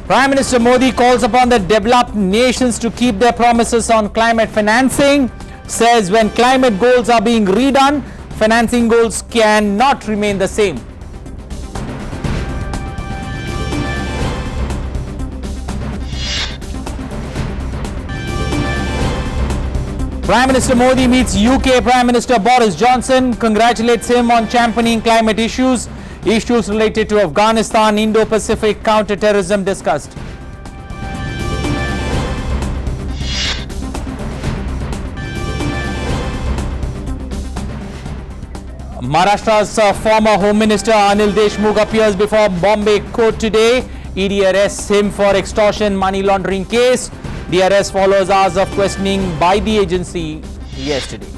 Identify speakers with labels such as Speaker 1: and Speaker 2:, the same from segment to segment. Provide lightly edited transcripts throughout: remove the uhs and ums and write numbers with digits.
Speaker 1: Prime Minister Modi calls upon the developed nations to keep their promises on climate financing. Says when climate goals are being redone, financing goals cannot remain the same. Prime Minister Modi meets UK Prime Minister Boris Johnson, congratulates him on championing climate issues. Issues related to Afghanistan, Indo-Pacific, counter-terrorism discussed. Maharashtra's former Home Minister Anil Deshmukh appears before Bombay court today. ED arrests him for extortion money laundering case. The arrest follows hours of questioning by the agency yesterday.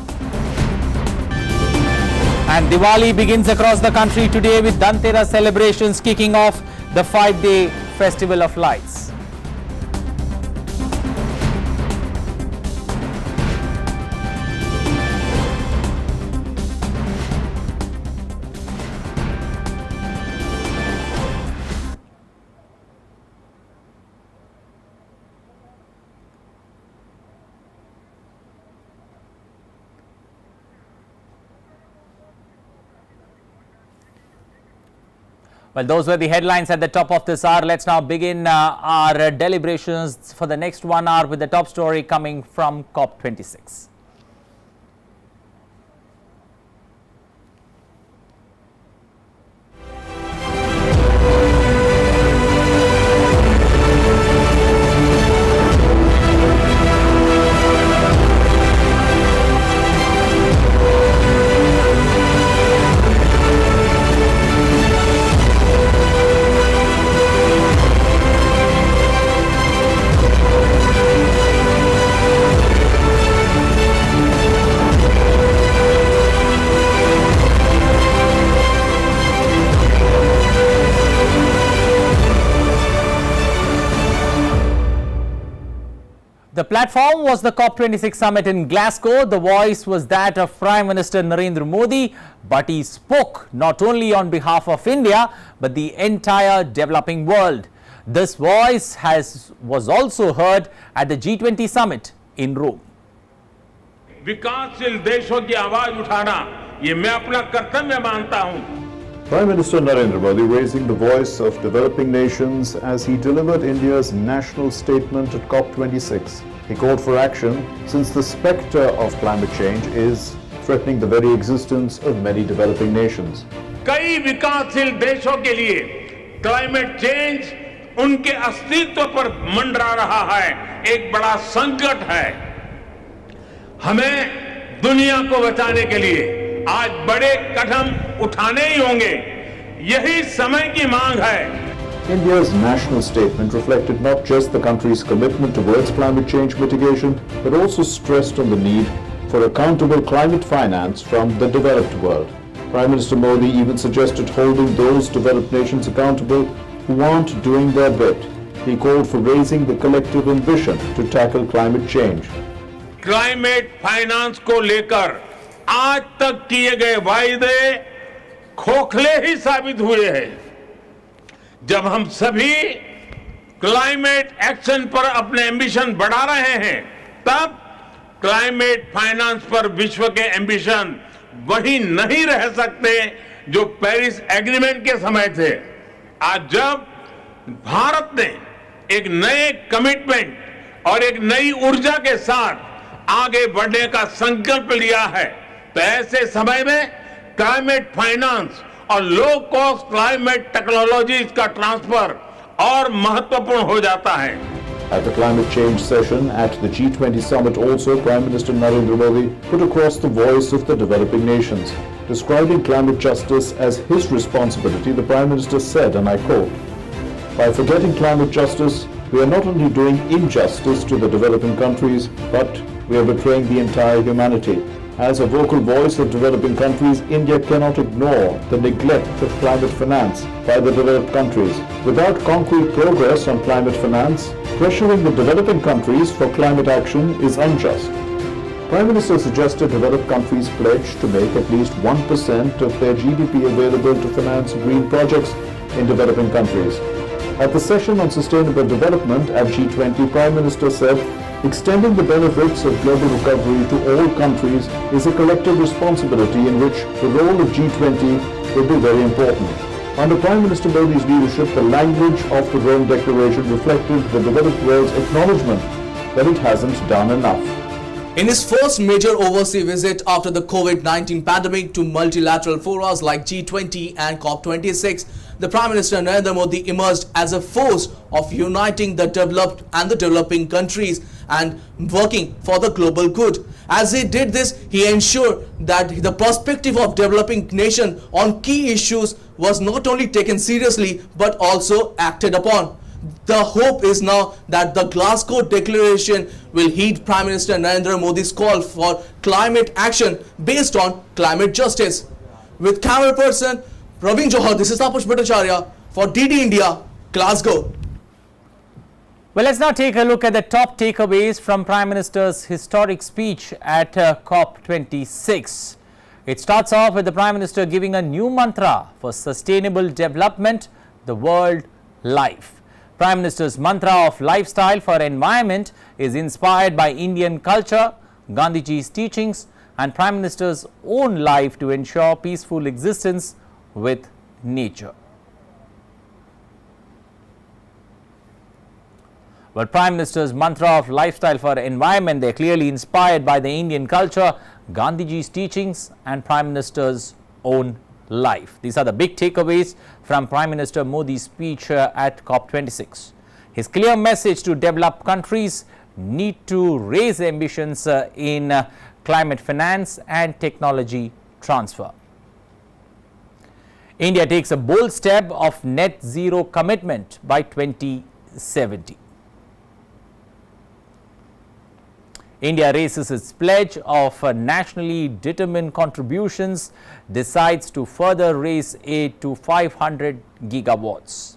Speaker 1: And Diwali begins across the country today with Dhanteras celebrations kicking off the 5-day festival of lights. Well, those were the headlines at the top of this hour. Let's now begin our deliberations for the next 1 hour with the top story coming from COP26. The platform was the COP26 summit in Glasgow. The voice was that of Prime Minister Narendra Modi, but he spoke not only on behalf of India, but the entire developing world. This voice was also heard at the G20 summit in Rome.
Speaker 2: विकासशील देशों की आवाज उठाना ये मैं अपना कर्तव्य मानता हूं.
Speaker 3: Prime Minister Narendra Modi raising the voice of developing nations as he delivered India's national statement at COP26. He called for action since the spectre of climate change is threatening the very existence of many developing nations.
Speaker 2: कई विकासशील देशों के लिए climate change उनके अस्तित्व पर मंडरा रहा है, एक बड़ा संकट है. हमें दुनिया को बचाने के लिए आज बड़े कदम उठाने ही होंगे. यही समय की मांग है.
Speaker 3: India's national statement reflected not just the country's commitment towards climate change mitigation, but also stressed on the need for accountable climate finance from the developed world. Prime Minister Modi even suggested holding those developed nations accountable who aren't doing their bit. He called for raising the collective ambition to tackle climate change.
Speaker 2: Climate finance को लेकर आज तक किए गए वायदे खोखले ही साबित हुए हैं. जब हम सभी क्लाइमेट एक्शन पर अपने एम्बिशन बढ़ा रहे हैं, तब क्लाइमेट फाइनेंस पर विश्व के एम्बिशन वही नहीं रह सकते जो पेरिस एग्रीमेंट के समय थे. आज जब भारत ने एक नए कमिटमेंट और एक नई ऊर्जा के साथ आगे बढ़ने का संकल्प लिया है, तो ऐसे समय में क्लाइमेट फाइनेंस और लो कॉस्ट क्लाइमेट टेक्नोलॉजीज का ट्रांसफर और महत्वपूर्ण हो जाता है.
Speaker 3: At the climate change session at the G20 summit also, Prime Minister Narendra Modi put across the voice of the developing nations. Describing climate justice as his responsibility, the Prime Minister said, and I quote, "By forgetting climate justice, we are not only doing injustice to the developing countries, but we are betraying the entire humanity. As a vocal voice of developing countries, India cannot ignore the neglect of climate finance by the developed countries. Without concrete progress on climate finance, pressuring the developing countries for climate action is unjust." Prime Minister suggested developed countries pledge to make at least 1% of their GDP available to finance green projects in developing countries. At the session on sustainable development at G20, Prime Minister said, extending the benefits of global recovery to all countries is a collective responsibility in which the role of G20 will be very important. Under Prime Minister Modi's leadership, the language of the Rome Declaration reflected the developed world's acknowledgement that it hasn't done enough.
Speaker 4: In his first major overseas visit after the COVID-19 pandemic to multilateral forums like G20 and COP26, the Prime Minister Narendra Modi emerged as a force of uniting the developed and the developing countries and working for the global good. As he did this, he ensured that the perspective of developing nation on key issues was not only taken seriously but also acted upon. The hope is now that the Glasgow Declaration will heed Prime Minister Narendra Modi's call for climate action based on climate justice. With camera person Praveen Johar, this is Tapush Bhattacharya for DD India, Glasgow.
Speaker 1: Well, let's now take a look at the top takeaways from Prime Minister's historic speech at COP26. It starts off with the Prime Minister giving a new mantra for sustainable development, the world life. Prime Minister's mantra of lifestyle for environment is inspired by Indian culture, Gandhiji's teachings and Prime Minister's own life to ensure peaceful existence with nature. Well, Prime Minister's mantra of lifestyle for environment, they are clearly inspired by the Indian culture, Gandhiji's teachings and Prime Minister's own life. These are the big takeaways from Prime Minister Modi's speech at COP26. His clear message to developed countries need to raise ambitions in climate finance and technology transfer. India takes a bold step of net zero commitment by 2070. India raises its pledge of nationally determined contributions, decides to further raise aid to 500 gigawatts.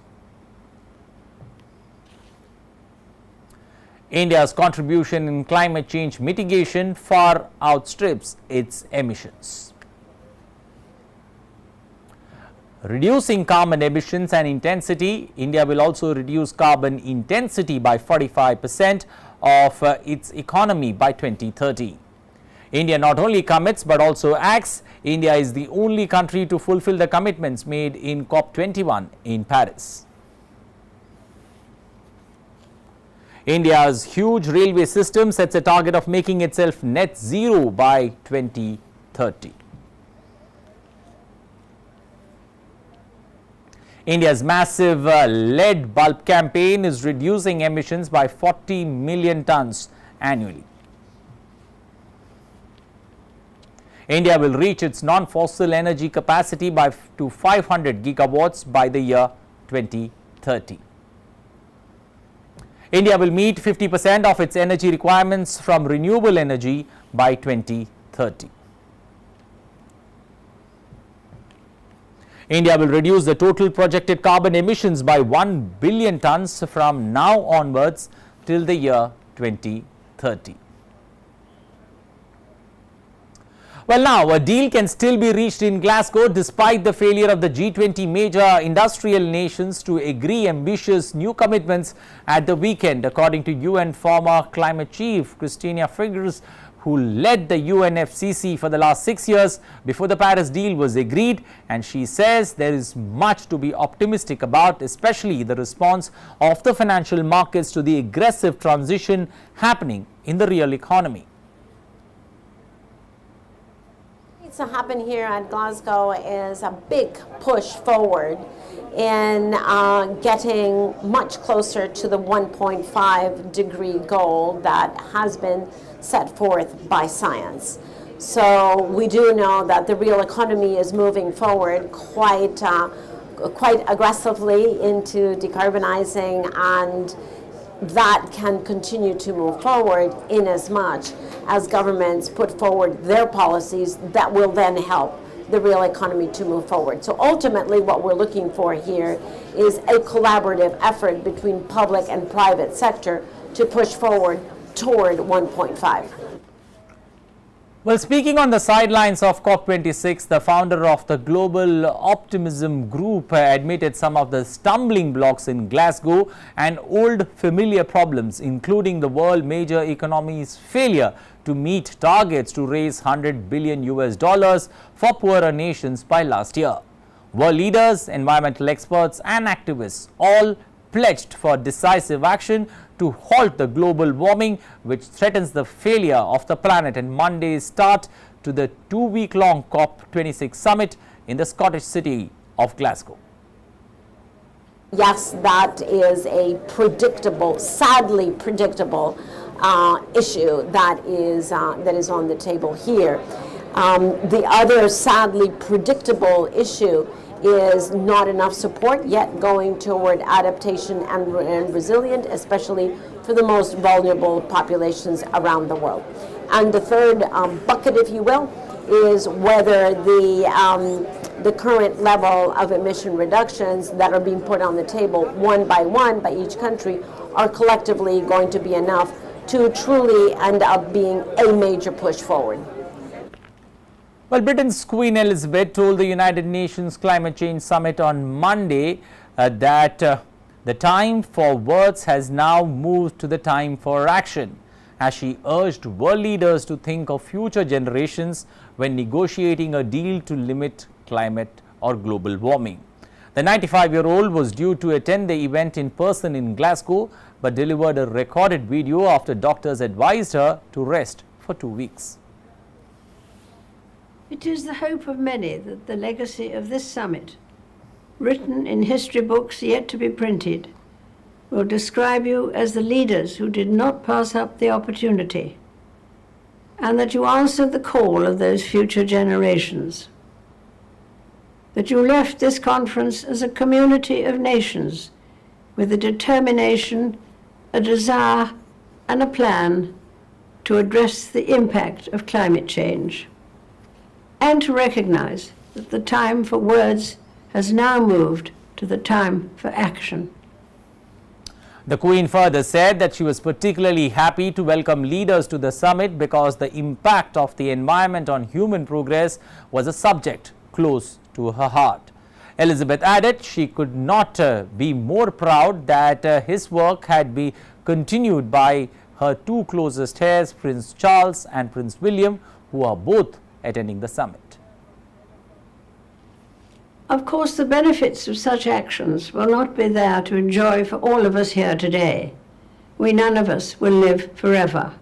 Speaker 1: India's contribution in climate change mitigation far outstrips its emissions. Reducing carbon emissions and intensity, India will also reduce carbon intensity by 45% of its economy by 2030. India not only commits but also acts. India is the only country to fulfill the commitments made in COP21 in Paris. India's huge railway system sets a target of making itself net zero by 2030. India's massive lead bulb campaign is reducing emissions by 40 million tons annually. India will reach its non-fossil energy capacity to 500 gigawatts by the year 2030. India will meet 50% of its energy requirements from renewable energy by 2030. India will reduce the total projected carbon emissions by 1 billion tons from now onwards till the year 2030. Well, now a deal can still be reached in Glasgow despite the failure of the G20 major industrial nations to agree ambitious new commitments at the weekend, according to UN former climate chief Christina Figueres, who led the UNFCCC for the last 6 years before the Paris deal was agreed, and she says there is much to be optimistic about, especially the response of the financial markets to the aggressive transition happening in the real economy.
Speaker 5: To happen here at Glasgow is a big push forward in getting much closer to the 1.5 degree goal that has been set forth by science. So we do know that the real economy is moving forward quite aggressively into decarbonizing, and that can continue to move forward in as much as governments put forward their policies that will then help the real economy to move forward. So ultimately what we're looking for here is a collaborative effort between public and private sector to push forward toward 1.5.
Speaker 1: Well, speaking on the sidelines of COP26, the founder of the Global Optimism Group admitted some of the stumbling blocks in Glasgow and old familiar problems, including the world major economy's failure to meet targets to raise $100 billion for poorer nations by last year. World leaders, environmental experts and activists all pledged for decisive action to halt the global warming, which threatens the failure of the planet, and Monday's start to the 2-week-long COP26 summit in the Scottish city of Glasgow.
Speaker 5: Yes, that is a predictable, sadly predictable issue that is on the table here. The other sadly predictable issue is not enough support yet going toward adaptation and resilient, especially for the most vulnerable populations around the world. And the third bucket, if you will, is whether the current level of emission reductions that are being put on the table one by each country are collectively going to be enough to truly end up being a major push forward.
Speaker 1: Well, Britain's Queen Elizabeth told the United Nations Climate Change Summit on Monday that the time for words has now moved to the time for action, as she urged world leaders to think of future generations when negotiating a deal to limit climate or global warming. The 95-year-old was due to attend the event in person in Glasgow, but delivered a recorded video after doctors advised her to rest for 2 weeks.
Speaker 6: It is the hope of many that the legacy of this summit, written in history books yet to be printed, will describe you as the leaders who did not pass up the opportunity, and that you answered the call of those future generations. That you left this conference as a community of nations with a determination, a desire, and a plan to address the impact of climate change, and to recognize that the time for words has now moved to the time for action.
Speaker 1: The Queen further said that she was particularly happy to welcome leaders to the summit because the impact of the environment on human progress was a subject close to her heart. Elizabeth added she could not be more proud that his work had been continued by her two closest heirs, Prince Charles and Prince William, who are both attending the summit.
Speaker 6: Of course, the benefits of such actions will not be there to enjoy for all of us here today. None of us will live forever.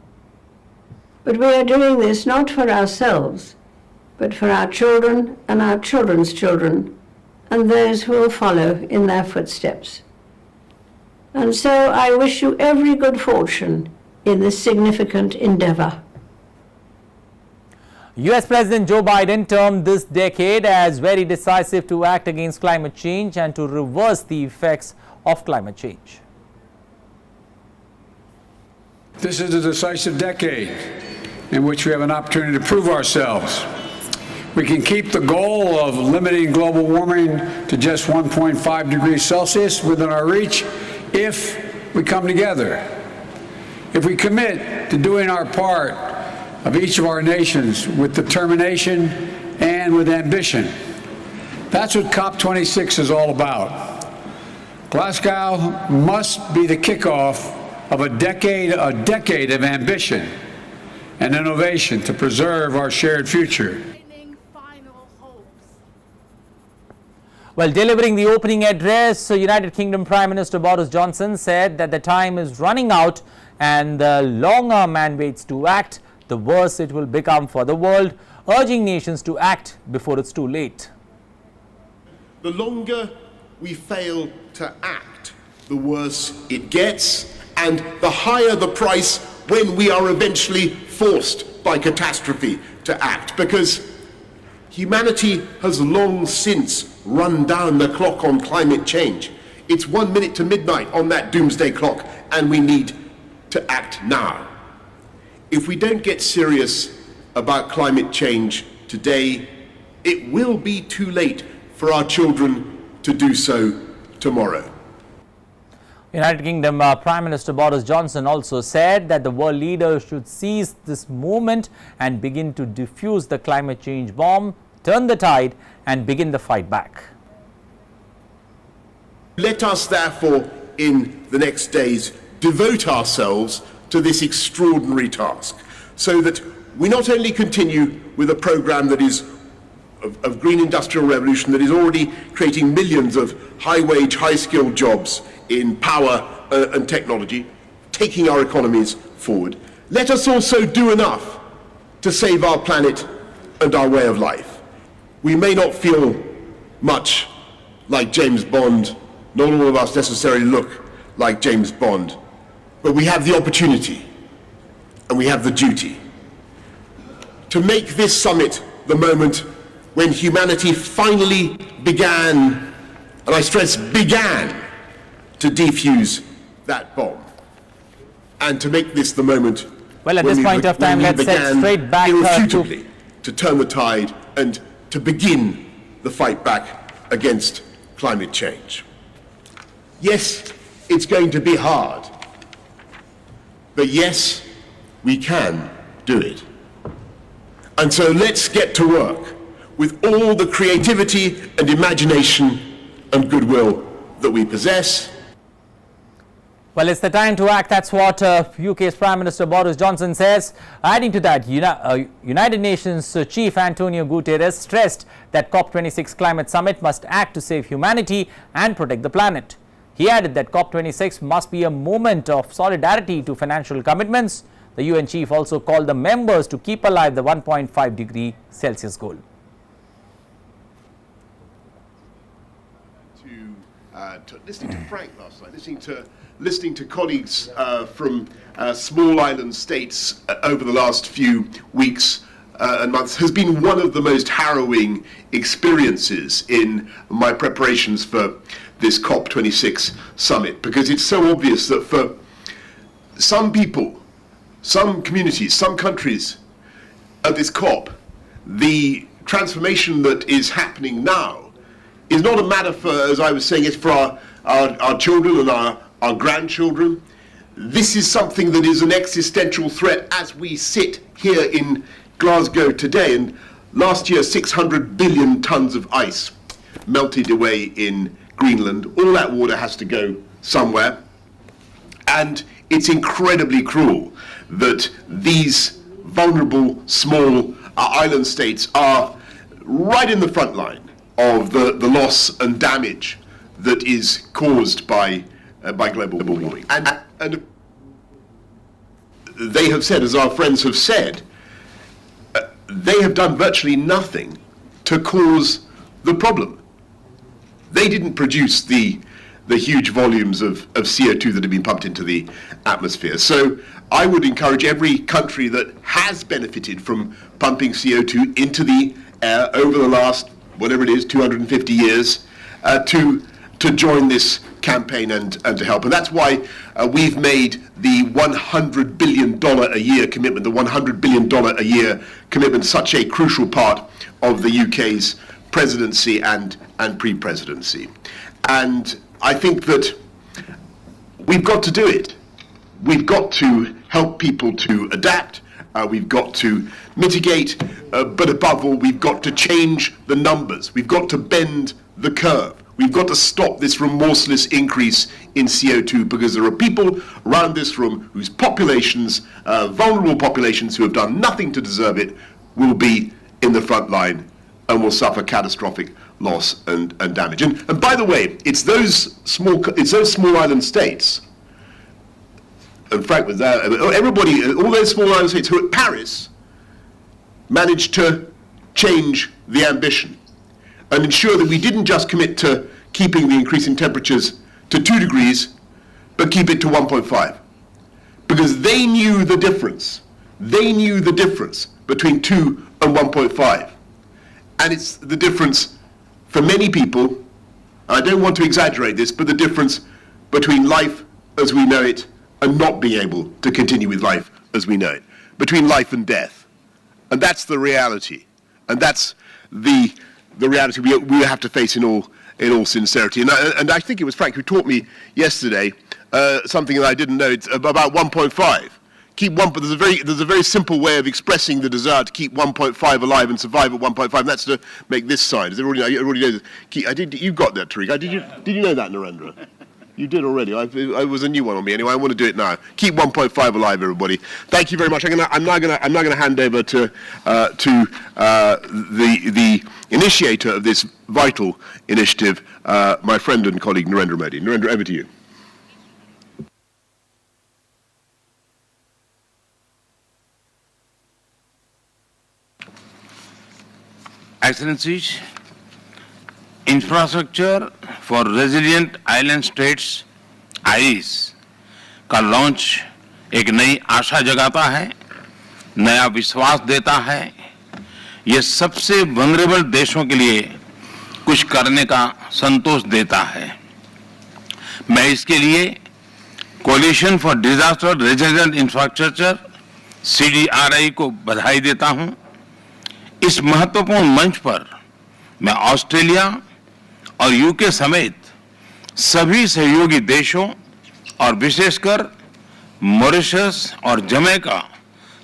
Speaker 6: But we are doing this not for ourselves, but for our children and our children's children, and those who will follow in their footsteps. And so I wish you every good fortune in this significant endeavor.
Speaker 1: US President Joe Biden termed this decade as very decisive to act against climate change and to reverse the effects of climate change.
Speaker 7: This is a decisive decade in which we have an opportunity to prove ourselves. We can keep the goal of limiting global warming to just 1.5 degrees Celsius within our reach if we come together. If we commit to doing our part of each of our nations with determination and with ambition. That's what COP26 is all about. Glasgow must be the kickoff of a decade of ambition and innovation to preserve our shared future.
Speaker 1: Well, delivering the opening address, United Kingdom Prime Minister Boris Johnson said that the time is running out and the longer man waits to act, the worse it will become for the world, urging nations to act before it's too late.
Speaker 8: The longer we fail to act, the worse it gets, and the higher the price when we are eventually forced by catastrophe to act, because humanity has long since run down the clock on climate change. It's 1 minute to midnight on that doomsday clock, and we need to act now. If we don't get serious about climate change today, it will be too late for our children to do so tomorrow.
Speaker 1: United Kingdom Prime Minister Boris Johnson also said that the world leaders should seize this moment and begin to defuse the climate change bomb, turn the tide and begin the fight back.
Speaker 8: Let us therefore, in the next days, devote ourselves to this extraordinary task, so that we not only continue with a programme that is of green industrial revolution that is already creating millions of high-wage, high-skilled jobs in power and technology, taking our economies forward. Let us also do enough to save our planet and our way of life. We may not feel much like James Bond, not all of us necessarily look like James Bond, but we have the opportunity and we have the duty to make this summit the moment when humanity finally began, and I stress began, to defuse that bomb. And to make this the moment
Speaker 1: well, at this point of time, let's head straight back
Speaker 8: irrefutably to turn the tide and to begin the fight back against climate change. Yes, it's going to be hard, but yes, we can do it. And so let's get to work with all the creativity and imagination and goodwill that we possess.
Speaker 1: Well, it's the time to act. That's what UK's Prime Minister Boris Johnson says. Adding to that, United Nations Chief Antonio Guterres stressed that COP26 climate summit must act to save humanity and protect the planet. He added that COP26 must be a moment of solidarity to financial commitments. The UN chief also called the members to keep alive the 1.5 degree Celsius goal.
Speaker 8: Listening to Frank last night, listening to colleagues from small island states over the last few weeks and months has been one of the most harrowing experiences in my preparations for this COP26 summit, because it's so obvious that for some people, some communities, some countries at this COP, the transformation that is happening now is not a matter for, as I was saying, it's for our children and our grandchildren. This is something that is an existential threat as we sit here in Glasgow today. And last year, 600 billion tons of ice melted away in Greenland. All that water has to go somewhere. And it's incredibly cruel that these vulnerable, small island states are right in the front line of the loss and damage that is caused by global warming. And they have said, as our friends have said, they have done virtually nothing to cause the problem. They didn't produce the huge volumes of CO2 that have been pumped into the atmosphere. So I would encourage every country that has benefited from pumping CO2 into the air over the last, whatever it is, 250 years, to join this campaign and to help. And that's why we've made the $100 billion a year commitment, the $100 billion a year commitment, such a crucial part of the UK's presidency and pre-presidency. And I think that we've got to do it. We've got to help people to adapt. We've got to mitigate, but above all, we've got to change the numbers. We've got to bend the curve. We've got to stop this remorseless increase in CO2, because there are people around this room whose populations, vulnerable populations who have done nothing to deserve it, will be in the front line and will suffer catastrophic loss and damage. And by the way, it's those small island states, and Frank was there, everybody, all those small island states who at Paris managed to change the ambition and ensure that we didn't just commit to keeping the increasing temperatures to 2 degrees, but keep it to 1.5. Because they knew the difference. They knew the difference between 2 and 1.5. And it's the difference for many people, I don't want to exaggerate this, but the difference between life as we know it and not being able to continue with life as we know it. Between life and death. And that's the reality. And that's the reality we have to face in all sincerity. And I think it was Frank who taught me yesterday something that I didn't know. It's about 1.5. Keep one, but there's a very simple way of expressing the desire to keep 1.5 alive and survive at 1.5. And that's to make this sign. I already know this. You got that, Tariq. Did you know that, Narendra? You did already. I was a new one on me. Anyway, I want to do it now. Keep 1.5 alive, everybody. Thank you very much. I'm now going to hand over to the initiator of this vital initiative, my friend and colleague Narendra Modi. Narendra, over to you.
Speaker 9: Excellencies, infrastructure for resilient island states ice का launch एक नई आशा जगाता है, नया विश्वास देता है। ये सबसे वनरेबल देशों के लिए कुछ करने का संतोष देता है। मैं इसके लिए coalition for disaster resilient infrastructure CDRI को बधाई देता हूं। इस महत्वपूर्ण मंच पर मैं ऑस्ट्रेलिया और यूके समेत सभी सहयोगी देशों और विशेषकर मॉरिशस और जमैका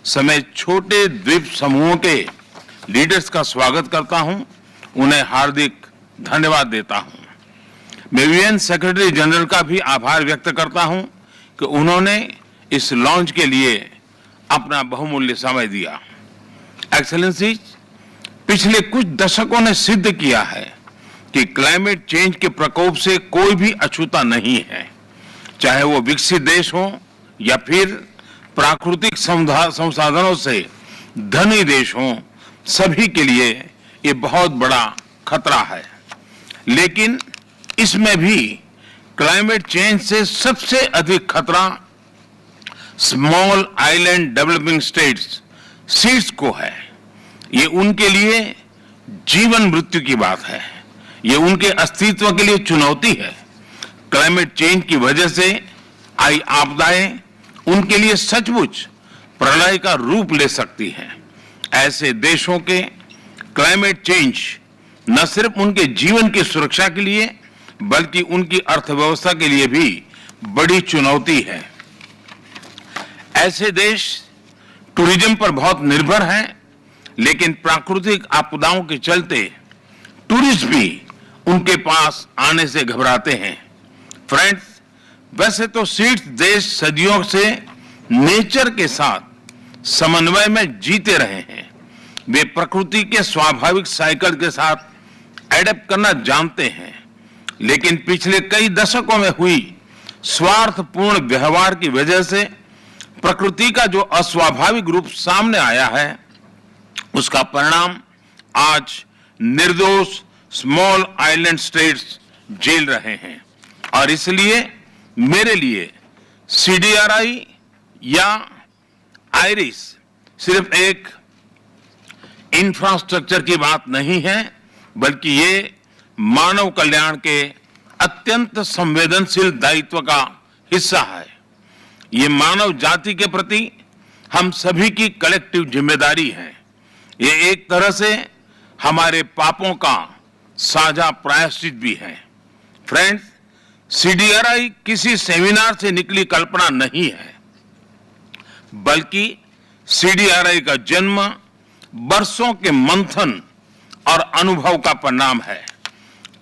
Speaker 9: समेत छोटे द्वीप समूहों के लीडर्स का स्वागत करता हूं, उन्हें हार्दिक धन्यवाद देता हूं। मैं UN सेक्रेटरी जनरल का भी आभार व्यक्त करता हूं कि उन्होंने इस लॉन्च के लिए अपना बहुमूल्य समय दिया। एक्सेलेंसीज, पिछले कुछ दशकों ने सिद्ध किया है कि क्लाइमेट चेंज के प्रकोप से कोई भी अछूता नहीं है, चाहे वो विकसित देश हो या फिर प्राकृतिक संसाधनों से धनी देश हो, सभी के लिए ये बहुत बड़ा खतरा है। लेकिन इसमें भी क्लाइमेट चेंज से सबसे अधिक खतरा small island developing states seeds को है। ये उनके लिए जीवन मृत्यु की बात है, ये उनके अस्तित्व के लिए चुनौती है। क्लाइमेट चेंज की वजह से आई आपदाएं उनके लिए सचमुच प्रलय का रूप ले सकती हैं। ऐसे देशों के क्लाइमेट चेंज न सिर्फ उनके जीवन की सुरक्षा के लिए बल्कि उनकी अर्थव्यवस्था के लिए भी बड़ी चुनौती है। ऐसे देश टूरिज्म पर बहुत निर्भर हैं, लेकिन प्राकृतिक आपदाओं के चलते टूरिस्ट भी उनके पास आने से घबराते हैं। फ्रेंड्स, वैसे तो सीड्स देश सदियों से नेचर के साथ समन्वय में जीते रहे हैं। वे प्रकृति के स्वाभाविक साइकिल के साथ एडेप्ट करना जानते हैं, लेकिन पिछले कई दशकों में हुई स्वार्थपूर्ण व्यवहार की वजह से प्रकृति का जो अस्वाभाविक रूप सामने आया है, उसका परिणाम आज निर्दोष स्मॉल आइलैंड स्टेट्स झेल रहे हैं। और इसलिए मेरे लिए CDRI या आयरिस सिर्फ एक इंफ्रास्ट्रक्चर की बात नहीं है, बल्कि ये मानव कल्याण के अत्यंत संवेदनशील दायित्व का हिस्सा है। ये मानव जाति के प्रति हम सभी की कलेक्टिव जिम्मेदारी है। ये एक तरह से हमारे पापों का साझा प्रायश्चित भी है। फ्रेंड्स, CDRI किसी सेमिनार से निकली कल्पना नहीं है, बल्कि CDRI का जन्म बरसों के मंथन और अनुभव का परिणाम है।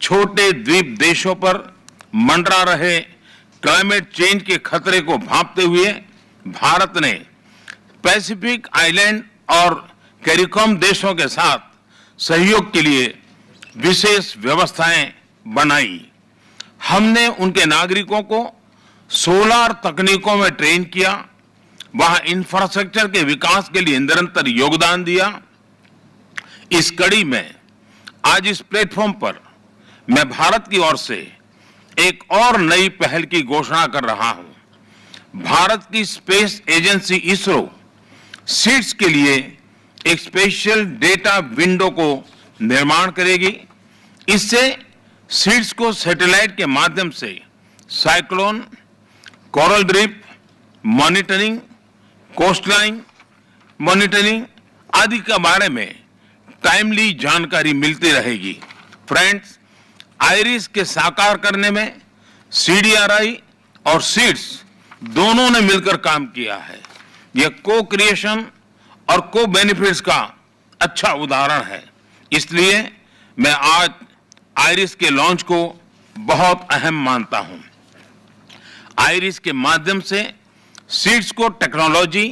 Speaker 9: छोटे द्वीप देशों पर मंडरा रहे क्लाइमेट चेंज के खतरे को भांपते हुए भारत ने पैसिफिक आइलैंड और कैरिकॉम देशों के साथ सहयोग के लिए विशेष व्यवस्थाएं बनाई। हमने उनके नागरिकों को सोलर तकनीकों में ट्रेन किया, वहां इंफ्रास्ट्रक्चर के विकास के लिए निरंतर योगदान दिया। इस कड़ी में आज इस प्लेटफॉर्म पर मैं भारत की ओर से एक और नई पहल की घोषणा कर रहा हूं। भारत की स्पेस एजेंसी इसरो सीड्स के लिए एक स्पेशल डेटा विंडो को निर्माण करेगी। इससे सीड्स को सैटेलाइट के माध्यम से cyclone, coral drip monitoring, coastline monitoring आदि के बारे में टाइमली जानकारी मिलती रहेगी। फ्रेंड्स, आइरिस के साकार करने में CDRI और सीड्स दोनों ने मिलकर काम किया है। यह को क्रिएशन और को बेनिफिट्स का अच्छा उदाहरण है। इसलिए मैं आज आयरिस के लॉन्च को बहुत अहम मानता हूं। आयरिस के माध्यम से सीड्स को टेक्नोलॉजी,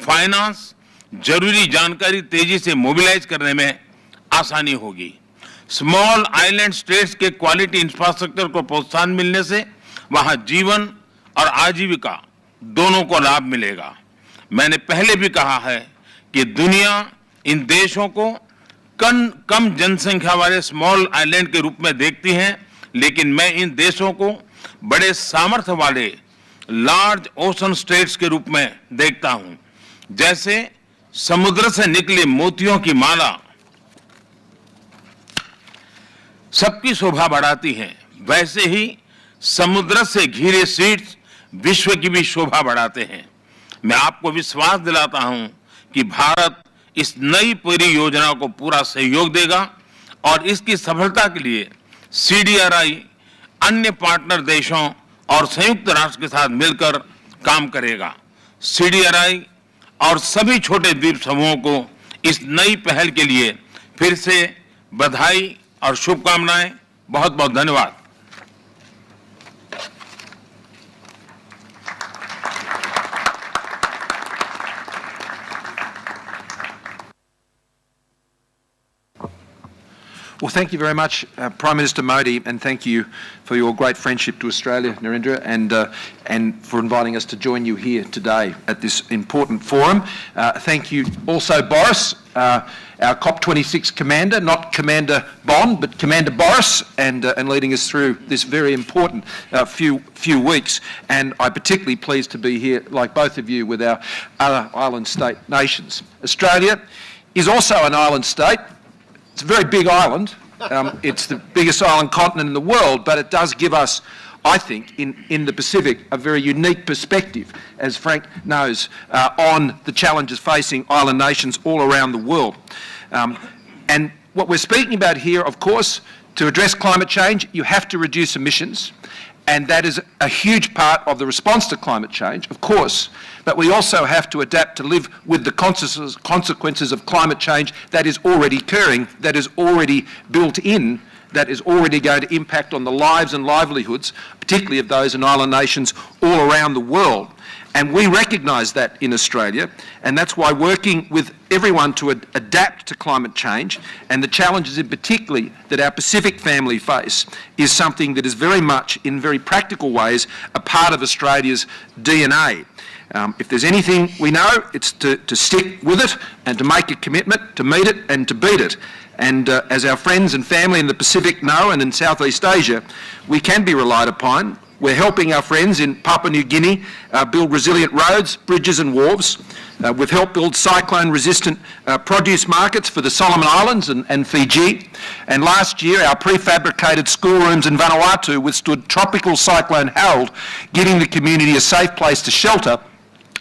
Speaker 9: फाइनेंस, जरूरी जानकारी तेजी से मोबिलाइज करने में आसानी होगी। स्मॉल आइलैंड स्टेट्स के क्वालिटी इंफ्रास्ट्रक्चर को प्रोत्साहन मिलने से वहां जीवन और आजीविका दोनों को लाभ मिलेगा। मैंने पहले भी कहा है कि दुनिया इन देशों को कम जनसंख्या वाले स्मॉल आइलैंड के रूप में देखती है, लेकिन मैं इन देशों को बड़े सामर्थ्य वाले लार्ज ओशन स्टेट्स के रूप में देखता हूं। जैसे समुद्र से निकले मोतियों की माला सबकी शोभा बढ़ाती है, वैसे ही समुद्र से घिरे सीड्स विश्व की भी शोभा बढ़ाते हैं। मैं आपको विश्वास दिलाता हूं कि भारत इस नई परियोजना को पूरा सहयोग देगा और इसकी सफलता के लिए CDRI अन्य पार्टनर देशों और संयुक्त राष्ट्र के साथ मिलकर काम करेगा। CDRI और सभी छोटे द्वीप समूहों को इस नई पहल के लिए फिर से बधाई और शुभकामनाएं। बहुत बहुत धन्यवाद।
Speaker 10: Well, thank you very much, Prime Minister Modi, and thank you for your great friendship to Australia, Narendra, and for inviting us to join you here today at this important forum. Thank you also, Boris, our COP26 commander, not Commander Bond, but Commander Boris, and leading us through this very important few weeks. And I'm particularly pleased to be here, like both of you, with our other island state nations. Australia is also an island state. It's a very big island. It's the biggest island continent in the world, but it does give us, I think, in the Pacific, a very unique perspective, as Frank knows, on the challenges facing island nations all around the world. And what we're speaking about here, of course, to address climate change, you have to reduce emissions, and that is a huge part of the response to climate change, of course, but we also have to adapt to live with the consequences of climate change that is already occurring, that is already built in, that is already going to impact on the lives and livelihoods, particularly of those in island nations all around the world. And we recognise that in Australia, and that's why working with everyone to adapt to climate change and the challenges in particularly that our Pacific family face is something that is very much, in very practical ways, a part of Australia's DNA. If there's anything we know, it's to stick with it and to make a commitment to meet it and to beat it. And as our friends and family in the Pacific know, and in Southeast Asia, we can be relied upon. We're helping our friends in Papua New Guinea build resilient roads, bridges and wharves. We've helped build cyclone-resistant produce markets for the Solomon Islands and Fiji. And last year, our prefabricated schoolrooms in Vanuatu withstood tropical cyclone Harold, giving the community a safe place to shelter,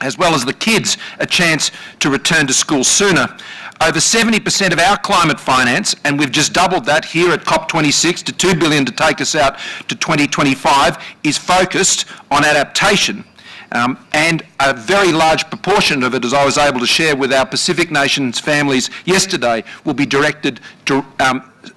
Speaker 10: as well as the kids a chance to return to school sooner. Over 70% of our climate finance, and we've just doubled that here at COP26 to $2 billion to take us out to 2025, is focused on adaptation. And a very large proportion of it, as I was able to share with our Pacific nations families yesterday, will be directed to,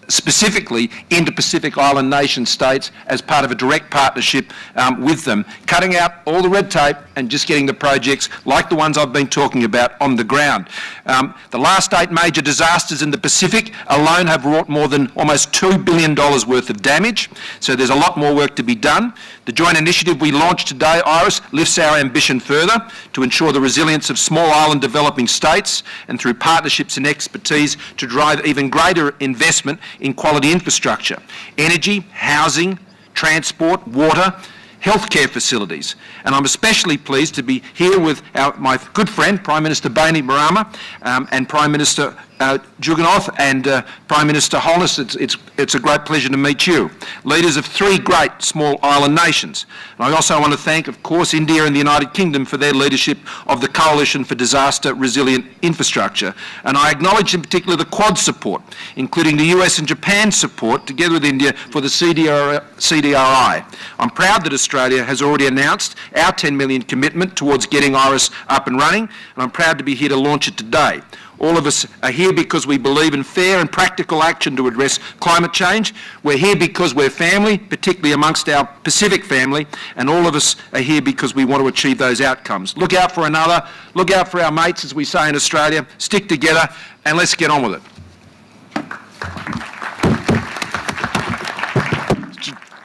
Speaker 10: specifically into Pacific Island nation states as part of a direct partnership with them, cutting out all the red tape and just getting the projects like the ones I've been talking about on the ground. The last 8 major disasters in the Pacific alone have wrought more than almost $2 billion worth of damage, so there's a lot more work to be done. The joint initiative we launched today, IRIS, lifts our ambition further to ensure the resilience of small island developing states, and through partnerships and expertise to drive even greater investment in quality infrastructure, energy, housing, transport, water, healthcare facilities. And I'm especially pleased to be here with my good friend, Prime Minister Bainimarama, and Prime Minister Juggernauth, and Prime Minister Holness, it's a great pleasure to meet you. Leaders of three great small island nations. And I also want to thank, of course, India and the United Kingdom for their leadership of the Coalition for Disaster Resilient Infrastructure. And I acknowledge in particular the Quad support, including the US and Japan's support, together with India, for the CDRI. I'm proud that Australia has already announced our $10 million commitment towards getting IRIS up and running, and I'm proud to be here to launch it today. All of us are here because we believe in fair and practical action to address climate change. We're here because we're family, particularly amongst our Pacific family, and all of us are here because we want to achieve those outcomes. Look out for another, look out for our mates, as we say in Australia, stick together, and let's get on with it.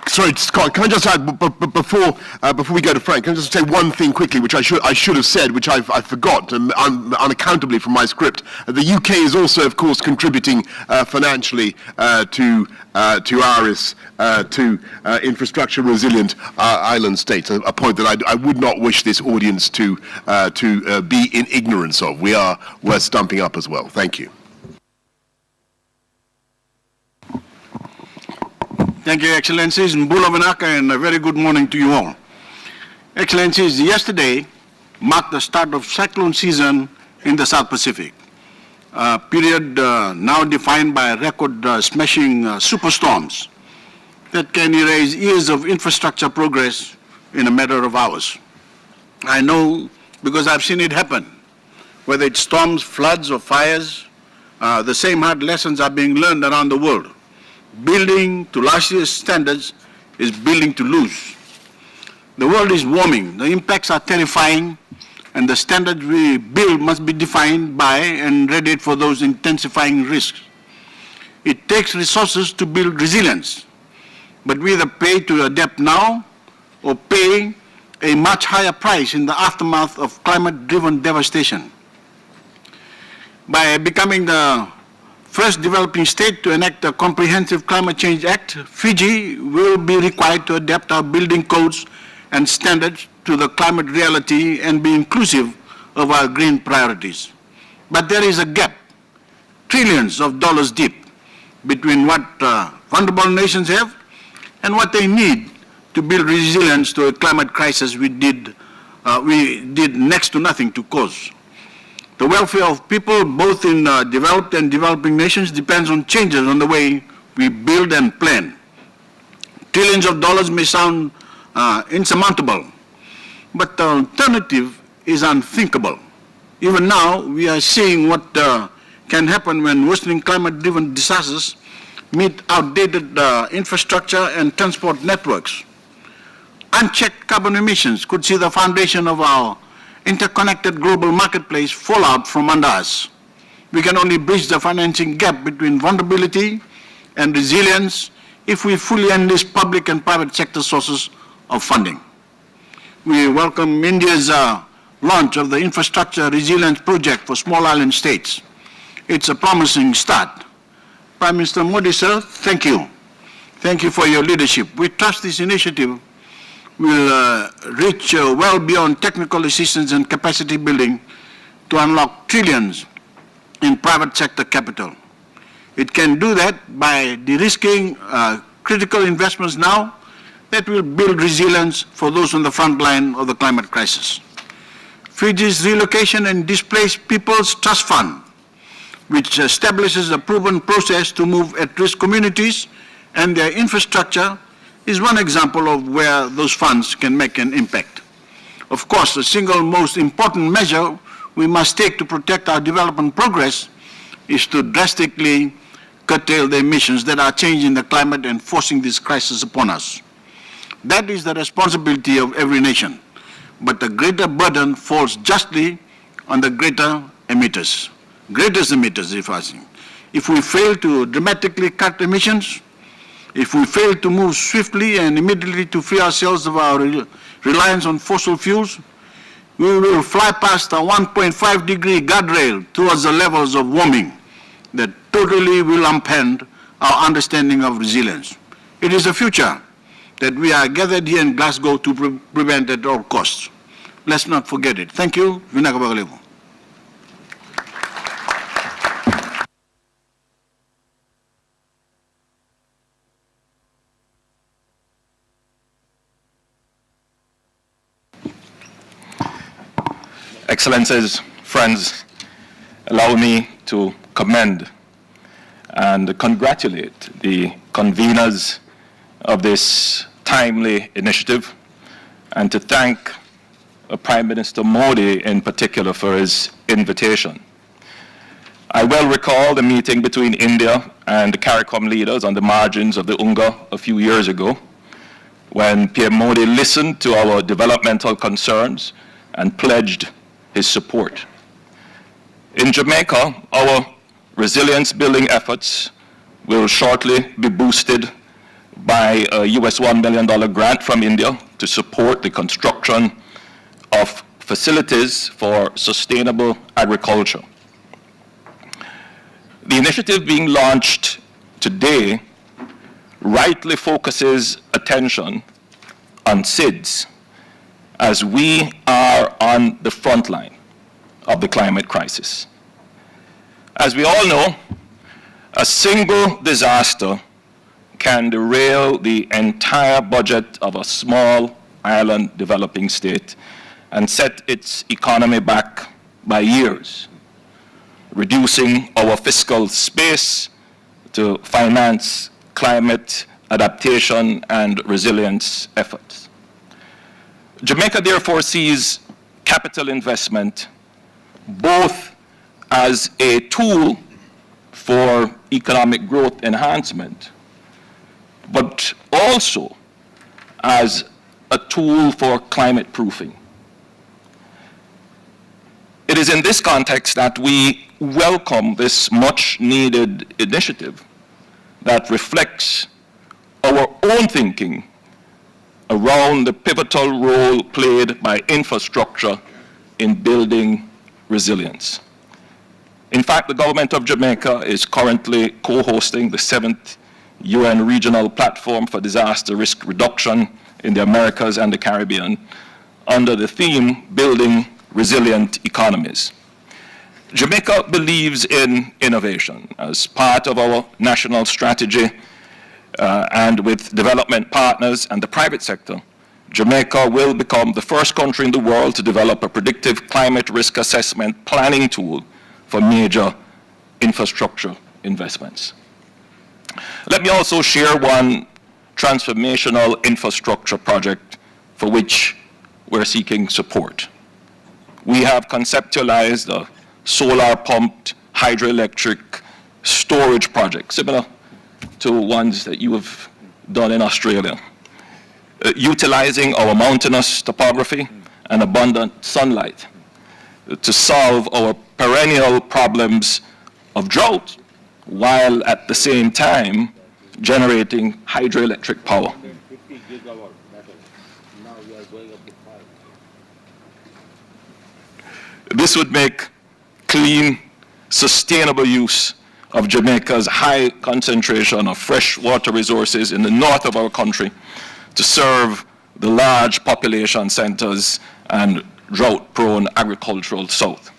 Speaker 11: Sorry, Scott, can I just add, before we go to Frank, can I just say one thing quickly, which I should have said, which I forgot, unaccountably from my script. The UK is also, of course, contributing financially to IRIS, to infrastructure resilient island states, a point that I would not wish this audience to be in ignorance of. We're stumping up as well. Thank you.
Speaker 12: Thank you, Excellencies, Mbula Vinaka, and a very good morning to you all. Excellencies, yesterday marked the start of cyclone season in the South Pacific, a period now defined by record-smashing superstorms that can erase years of infrastructure progress in a matter of hours. I know because I've seen it happen. Whether it's storms, floods, or fires, the same hard lessons are being learned around the world. Building to last year's standards is building to lose. The world is warming, the impacts are terrifying, and the standards we build must be defined by and readied for those intensifying risks. It takes resources to build resilience, but we either pay to adapt now or pay a much higher price in the aftermath of climate-driven devastation. By becoming the first developing state to enact a comprehensive climate change act, Fiji will be required to adapt our building codes and standards to the climate reality and be inclusive of our green priorities. But there is a gap, trillions of dollars deep, between what vulnerable nations have and what they need to build resilience to a climate crisis we did next to nothing to cause. The welfare of people, both in developed and developing nations, depends on changes on the way we build and plan. Trillions of dollars may sound insurmountable, but the alternative is unthinkable. Even now, we are seeing what can happen when worsening climate-driven disasters meet outdated infrastructure and transport networks. Unchecked carbon emissions could see the foundation of our interconnected global marketplace fall out from under us. We can only bridge the financing gap between vulnerability and resilience if we fully enlist public and private sector sources of funding. We welcome India's launch of the Infrastructure Resilience Project for small island states. It's a promising start. Prime Minister Modi, sir, thank you. Thank you for your leadership. We trust this initiative will reach well beyond technical assistance and capacity building to unlock trillions in private sector capital. It can do that by de-risking critical investments now that will build resilience for those on the front line of the climate crisis. Fiji's Relocation and Displaced Peoples Trust Fund, which establishes a proven process to move at-risk communities and their infrastructure, is one example of where those funds can make an impact. Of course, the single most important measure we must take to protect our development progress is to drastically curtail the emissions that are changing the climate and forcing this crisis upon us. That is the responsibility of every nation, but the greater burden falls justly on the greatest emitters, if I think. If we fail to dramatically cut emissions, if we fail to move swiftly and immediately to free ourselves of our reliance on fossil fuels, we will fly past a 1.5 degree guardrail towards the levels of warming that totally will upend our understanding of resilience. It is a future that we are gathered here in Glasgow to prevent at all costs. Let's not forget it. Thank you. Vinaka Bagalevu.
Speaker 13: Excellencies, friends, allow me to commend and congratulate the conveners of this timely initiative and to thank Prime Minister Modi in particular for his invitation. I well recall the meeting between India and the CARICOM leaders on the margins of the Unga a few years ago, when PM Modi listened to our developmental concerns and pledged his support. In Jamaica, our resilience building efforts will shortly be boosted by a US $1 million grant from India to support the construction of facilities for sustainable agriculture. The initiative being launched today rightly focuses attention on SIDS, as we are on the front line of the climate crisis. As we all know, a single disaster can derail the entire budget of a small island developing state and set its economy back by years, reducing our fiscal space to finance climate adaptation and resilience efforts. Jamaica therefore sees capital investment both as a tool for economic growth enhancement, but also as a tool for climate proofing. It is in this context that we welcome this much needed initiative that reflects our own thinking around the pivotal role played by infrastructure in building resilience. In fact, the government of Jamaica is currently co-hosting the 7th UN Regional Platform for Disaster Risk Reduction in the Americas and the Caribbean under the theme, Building Resilient Economies. Jamaica believes in innovation as part of our national strategy, and with development partners and the private sector, Jamaica will become the first country in the world to develop a predictive climate risk assessment planning tool for major infrastructure investments. Let me also share one transformational infrastructure project for which we're seeking support. We have conceptualized a solar-pumped hydroelectric storage project, similar to ones that you have done in Australia, utilizing our mountainous topography and abundant sunlight to solve our perennial problems of drought, while at the same time generating hydroelectric power. This would make clean, sustainable use of Jamaica's high concentration of fresh water resources in the north of our country to serve the large population centers and drought-prone agricultural south.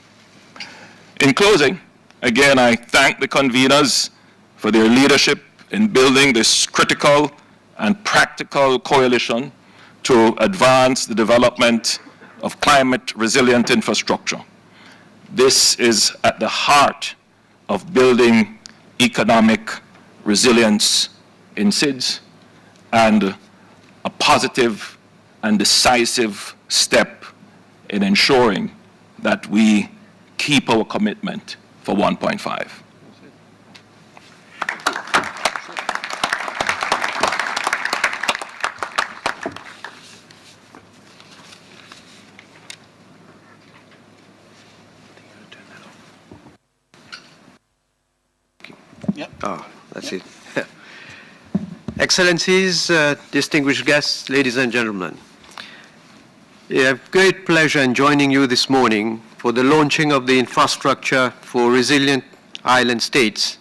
Speaker 13: In closing, again, I thank the conveners for their leadership in building this critical and practical coalition to advance the development of climate-resilient infrastructure. This is at the heart of building economic resilience in SIDS and a positive and decisive step in ensuring that we keep our commitment for 1.5.
Speaker 14: Oh, that's it. Excellencies, distinguished guests, ladies and gentlemen. I have great pleasure in joining you this morning for the launching of the Infrastructure for Resilient Island States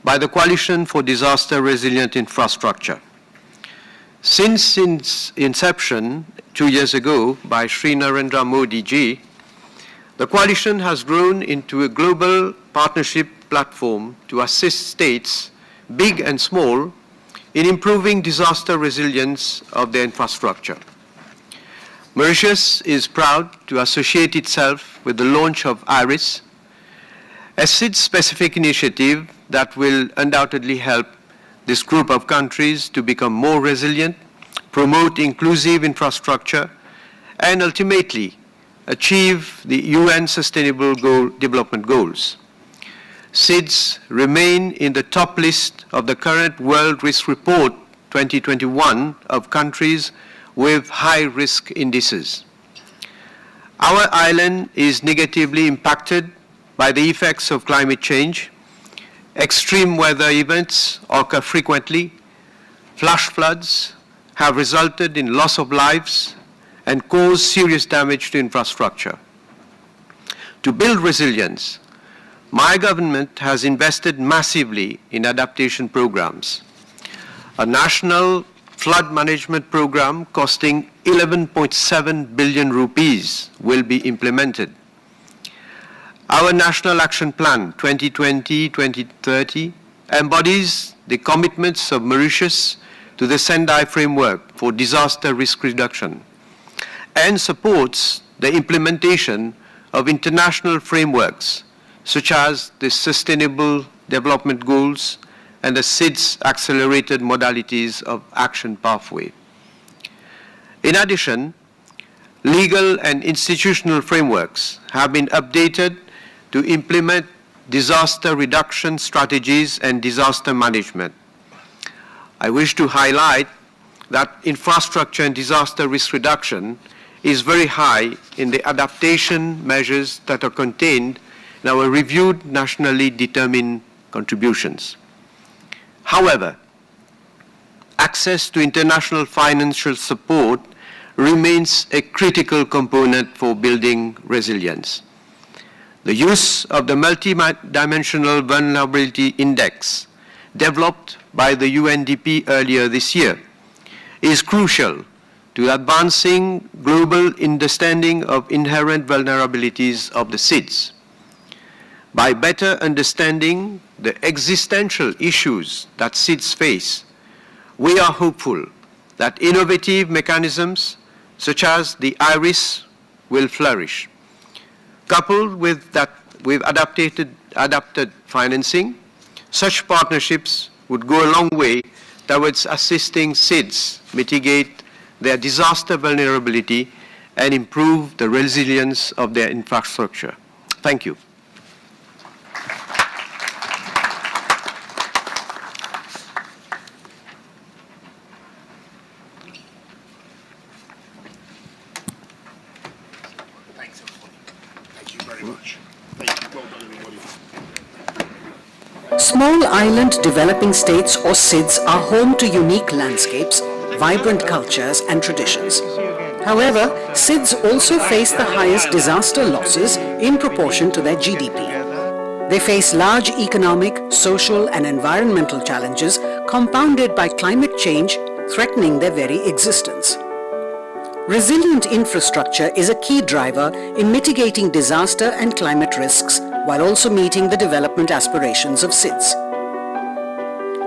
Speaker 14: by the Coalition for Disaster Resilient Infrastructure. Since its inception 2 years ago by Sri Narendra Modi ji, the coalition has grown into a global partnership platform to assist states, big and small, in improving disaster resilience of their infrastructure. Mauritius is proud to associate itself with the launch of IRIS, a SIDS-specific initiative that will undoubtedly help this group of countries to become more resilient, promote inclusive infrastructure, and ultimately achieve the UN Sustainable Development Goals. SIDS remain in the top list of the current World Risk Report 2021 of countries with high risk indices. Our island is negatively impacted by the effects of climate change. Extreme weather events occur frequently. Flash floods have resulted in loss of lives and caused serious damage to infrastructure. To build resilience, my government has invested massively in adaptation programs. A national flood management program costing 11.7 billion rupees will be implemented. Our National Action Plan 2020-2030 embodies the commitments of Mauritius to the Sendai Framework for Disaster Risk Reduction and supports the implementation of international frameworks such as the Sustainable Development Goals and the SIDS accelerated modalities of action pathway. In addition, legal and institutional frameworks have been updated to implement disaster reduction strategies and disaster management. I wish to highlight that infrastructure and disaster risk reduction is very high in the adaptation measures that are contained in our reviewed nationally determined contributions. However, access to international financial support remains a critical component for building resilience. The use of the Multidimensional Vulnerability Index, developed by the UNDP earlier this year, is crucial to advancing global understanding of inherent vulnerabilities of the SIDS. By better understanding the existential issues that SIDS face, we are hopeful that innovative mechanisms such as the IRIS will flourish. Coupled with adapted financing, such partnerships would go a long way towards assisting SIDS mitigate their disaster vulnerability and improve the resilience of their infrastructure. Thank you.
Speaker 15: Small island developing states or SIDS are home to unique landscapes, vibrant cultures and traditions. However, SIDS also face the highest disaster losses in proportion to their GDP. They face large economic, social and environmental challenges compounded by climate change threatening their very existence. Resilient infrastructure is a key driver in mitigating disaster and climate risks while also meeting the development aspirations of SIDS.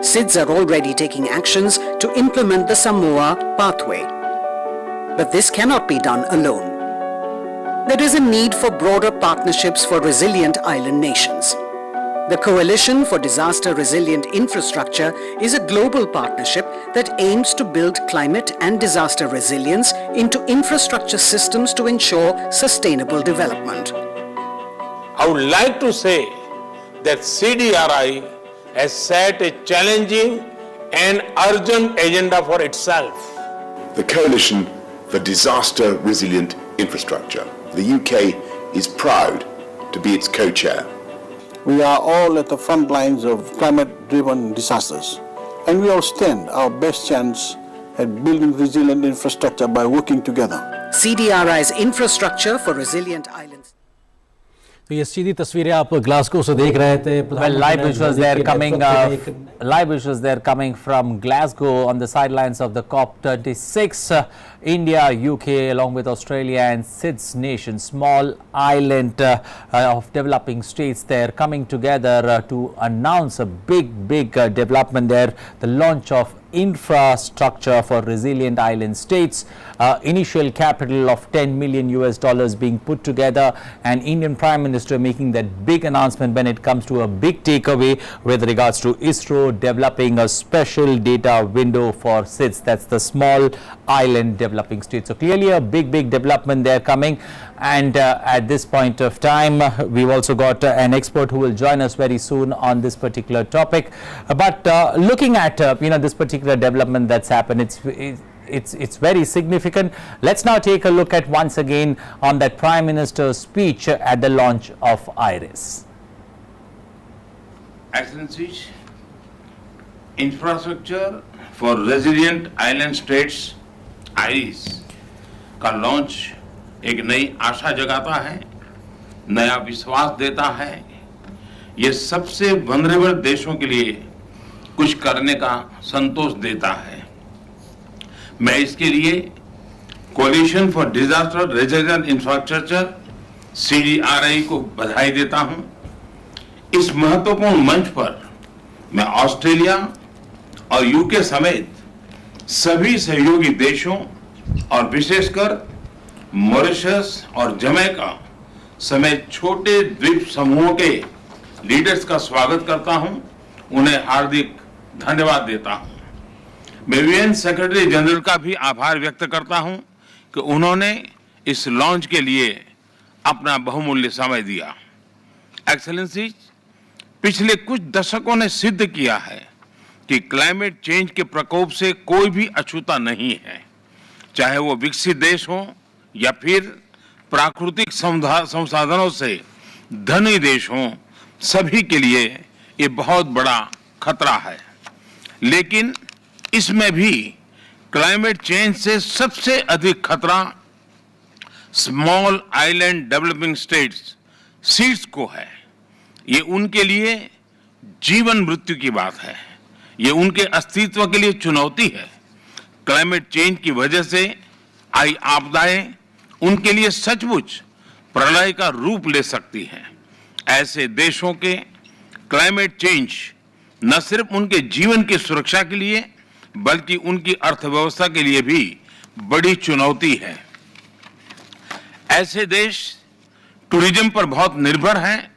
Speaker 15: SIDS are already taking actions to implement the Samoa pathway. But this cannot be done alone. There is a need for broader partnerships for resilient island nations. The Coalition for Disaster Resilient Infrastructure is a global partnership that aims to build climate and disaster resilience into infrastructure systems to ensure sustainable development.
Speaker 2: I would like to say that CDRI has set a challenging and urgent agenda for itself.
Speaker 16: The Coalition for Disaster Resilient Infrastructure. The UK is proud to be its co-chair.
Speaker 17: We are all at the front lines of climate-driven disasters, and we all stand our best chance at building resilient infrastructure by working together.
Speaker 15: CDRI's Infrastructure for Resilient Islands.
Speaker 18: तो ये सीधी तस्वीरें आप Glasgow से देख रहे थे.
Speaker 1: Well, live visuals there coming from Glasgow on the sidelines of the COP26. India, UK, along with Australia and SIDS nation, small island of developing states, they're coming together to announce a big development there, the launch of infrastructure for resilient island states. Initial capital of $10 million being put together, and Indian Prime Minister making that big announcement when it comes to a big takeaway with regards to ISRO developing a special data window for SIDS, that's the small island developing states. So clearly a big development there coming, and at this point of time we've also got an expert who will join us very soon on this particular topic. But looking at this particular development that's happened, it's very significant. Let's now take a look at once again on that Prime Minister's speech at the launch of IRIS.
Speaker 9: Excellencies, infrastructure for resilient island states IRIS का launch एक नई आशा जगाता है, नया विश्वास देता है। ये सबसे वल्नरेबल देशों के लिए कुछ करने का संतोष देता है। मैं इसके लिए coalition for disaster resilient infrastructure CDRI को बधाई देता हूं। इस महत्वपूर्ण मंच पर मैं ऑस्ट्रेलिया और UK समेत सभी सहयोगी देशों और विशेषकर मॉरिशस और जमैका समेत छोटे द्वीप समूहों के लीडर्स का स्वागत करता हूं, उन्हें हार्दिक धन्यवाद देता हूं। मैं UN सेक्रेटरी जनरल का भी आभार व्यक्त करता हूं कि उन्होंने इस लॉन्च के लिए अपना बहुमूल्य समय दिया। एक्सेलेंसी, पिछले कुछ दशकों ने सिद्ध किया है कि क्लाइमेट चेंज के प्रकोप से कोई भी अछूता नहीं है, चाहे वो विकसित देश हो या फिर प्राकृतिक संसाधनों से धनी देश हो, सभी के लिए ये बहुत बड़ा खतरा है। लेकिन इसमें भी क्लाइमेट चेंज से सबसे अधिक खतरा small island developing states seeds को है। ये उनके लिए जीवन मृत्यु की बात है, ये उनके अस्तित्व के लिए चुनौती है। क्लाइमेट चेंज की वजह से आई आपदाएं उनके लिए सचमुच प्रलय का रूप ले सकती हैं। ऐसे देशों के क्लाइमेट चेंज न सिर्फ उनके जीवन की सुरक्षा के लिए बल्कि उनकी अर्थव्यवस्था के लिए भी बड़ी चुनौती है। ऐसे देश टूरिज्म पर बहुत निर्भर हैं,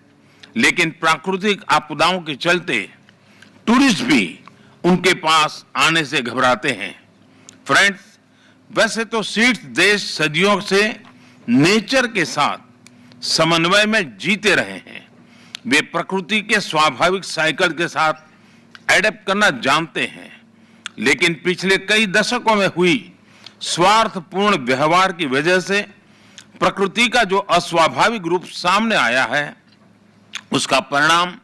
Speaker 9: लेकिन प्राकृतिक आपदाओं के चलते टूरिस्ट भी उनके पास आने से घबराते हैं। फ्रेंड्स, वैसे तो सीड्स देश सदियों से नेचर के साथ समन्वय में जीते रहे हैं। वे प्रकृति के स्वाभाविक साइकिल के साथ एडेप्ट करना जानते हैं, लेकिन पिछले कई दशकों में हुई स्वार्थपूर्ण व्यवहार की वजह से प्रकृति का जो अस्वाभाविक रूप सामने आया है, उसका परिणाम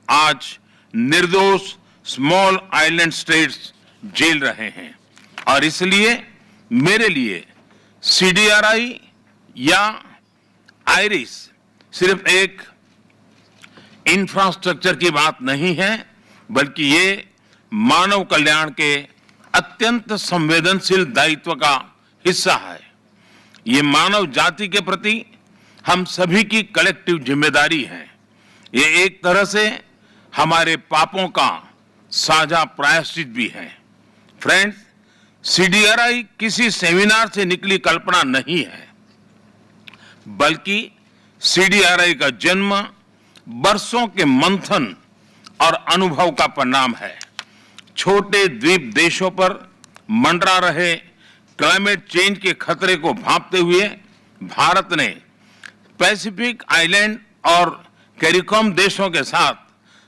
Speaker 9: आज निर्दोष स्मॉल आइलैंड स्टेट्स झेल रहे हैं। और इसलिए मेरे लिए CDRI या आइरिस सिर्फ एक इंफ्रास्ट्रक्चर की बात नहीं है, बल्कि ये मानव कल्याण के अत्यंत संवेदनशील दायित्व का हिस्सा है। ये मानव जाति के प्रति हम सभी की कलेक्टिव जिम्मेदारी है। ये एक तरह से हमारे पापों का साझा प्रायश्चित भी है। फ्रेंड्स, CDRI किसी सेमिनार से निकली कल्पना नहीं है, बल्कि CDRI का जन्म बरसों के मंथन और अनुभव का परिणाम है। छोटे द्वीप देशों पर मंडरा रहे क्लाइमेट चेंज के खतरे को भांपते हुए भारत ने पैसिफिक आइलैंड और कैरिकॉम देशों के साथ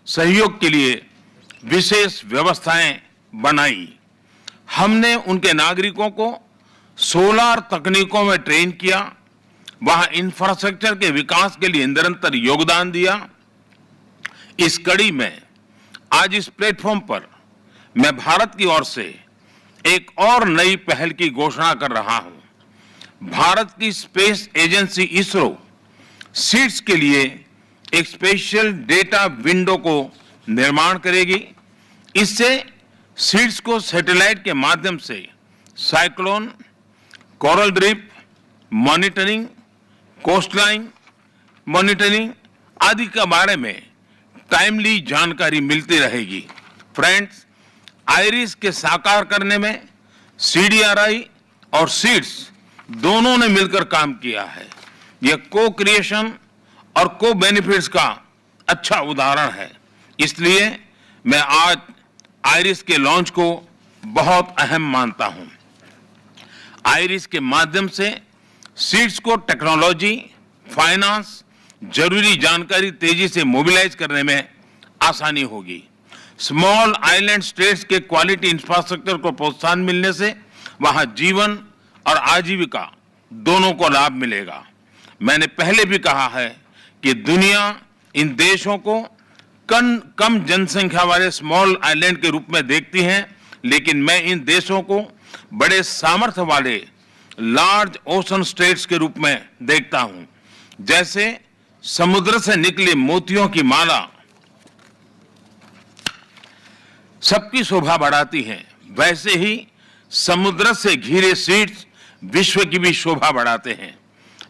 Speaker 9: सहयोग के लिए विशेष व्यवस्थाएं बनाई। हमने उनके नागरिकों को सोलर तकनीकों में ट्रेन किया, वहां इंफ्रास्ट्रक्चर के विकास के लिए निरंतर योगदान दिया। इस कड़ी में आज इस प्लेटफॉर्म पर मैं भारत की ओर से एक और नई पहल की घोषणा कर रहा हूं। भारत की स्पेस एजेंसी इसरो सीड्स के लिए एक स्पेशल डेटा विंडो को निर्माण करेगी। इससे सीड्स को सैटेलाइट के माध्यम से cyclone, coral reef monitoring, coastline monitoring आदि के बारे में टाइमली जानकारी मिलती रहेगी। फ्रेंड्स, आइरिस के साकार करने में CDRI और सीड्स दोनों ने मिलकर काम किया है। यह को क्रिएशन और को बेनिफिट्स का अच्छा उदाहरण है। इसलिए मैं आज आइरिस के लॉन्च को बहुत अहम मानता हूं। आइरिस के माध्यम से सीड्स को टेक्नोलॉजी, फाइनेंस, जरूरी जानकारी तेजी से मोबिलाइज करने में आसानी होगी। स्मॉल आइलैंड स्टेट्स के क्वालिटी इंफ्रास्ट्रक्चर को प्रोत्साहन मिलने से वहां जीवन और आजीविका दोनों को लाभ मिलेगा। मैंने पहले भी कहा है कि दुनिया इन देशों को कम जनसंख्या वाले स्मॉल आइलैंड के रूप में देखती है, लेकिन मैं इन देशों को बड़े सामर्थ्य वाले लार्ज ओशन स्टेट्स के रूप में देखता हूं। जैसे समुद्र से निकले मोतियों की माला सबकी शोभा बढ़ाती हैं, वैसे ही समुद्र से घिरे सीड्स विश्व की भी शोभा बढ़ाते हैं।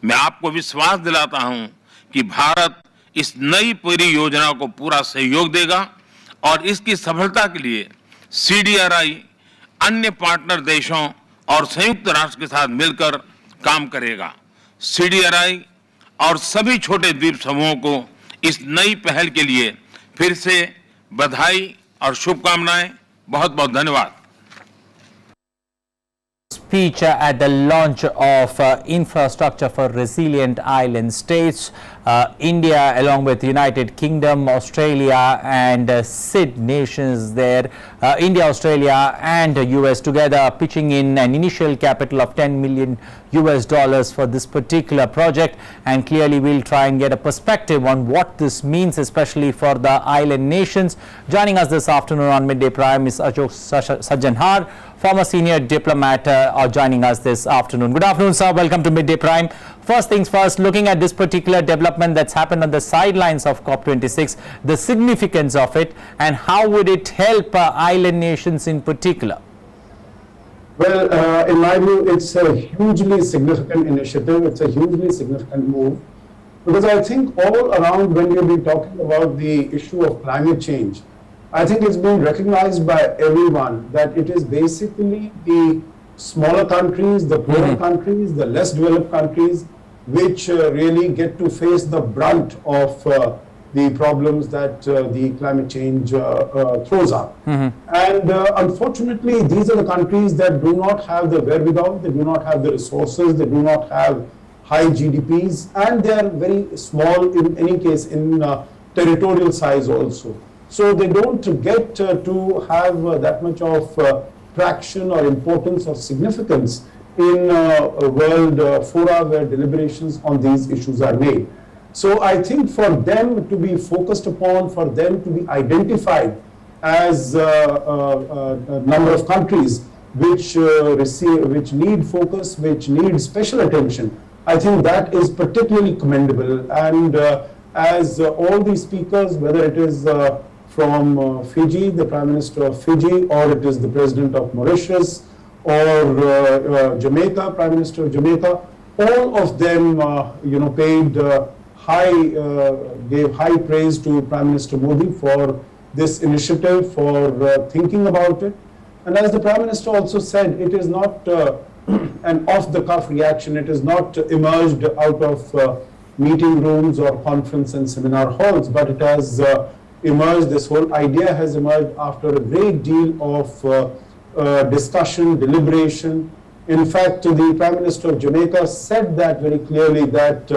Speaker 9: मैं आपको विश्वास दिलाता हूं कि भारत इस नई परियोजना को पूरा सहयोग देगा और इसकी सफलता के लिए CDRI अन्य पार्टनर देशों और संयुक्त राष्ट्र के साथ मिलकर काम करेगा। CDRI और सभी छोटे द्वीप समूहों को इस नई पहल के लिए फिर से बधाई और शुभकामनाएं। बहुत बहुत धन्यवाद।
Speaker 1: Speech at the launch of infrastructure for resilient island states. India, along with United Kingdom, Australia and SID nations there, India, Australia and US together pitching in an initial capital of $10 million for this particular project, and clearly we'll try and get a perspective on what this means, especially for the island nations. Joining us this afternoon on Midday Prime is Ashok Sajjanhar, former senior diplomat, joining us this afternoon. Good afternoon, sir. Welcome to Midday Prime. First things first, looking at this particular development that's happened on the sidelines of COP26, the significance of it, and how would it help island nations in particular?
Speaker 19: Well, in my view, it's a hugely significant initiative. It's a hugely significant move, because I think all around when we've been talking about the issue of climate change, I think it's been recognized by everyone that it is basically the smaller countries, the poorer countries, the less developed countries, which really get to face the brunt of the problems that the climate change throws up. And unfortunately, these are the countries that do not have the wherewithal, they do not have the resources, they do not have high GDPs, and they are very small in any case in territorial size also. So they don't get to have that much of traction or importance or significance in world fora where deliberations on these issues are made. So I think for them to be focused upon, for them to be identified as a number of countries which need focus, which need special attention, I think that is particularly commendable. And as all these speakers, whether it is from Fiji, the Prime Minister of Fiji, or it is the President of Mauritius, or Jamaica, Prime Minister of Jamaica, all of them, gave high praise to Prime Minister Modi for this initiative, for thinking about it. And as the Prime Minister also said, it is not an off-the-cuff reaction. It is not emerged out of meeting rooms or conference and seminar halls, but it has emerged, this whole idea has emerged after a great deal of discussion, deliberation. In fact, the Prime Minister of Jamaica said that very clearly, that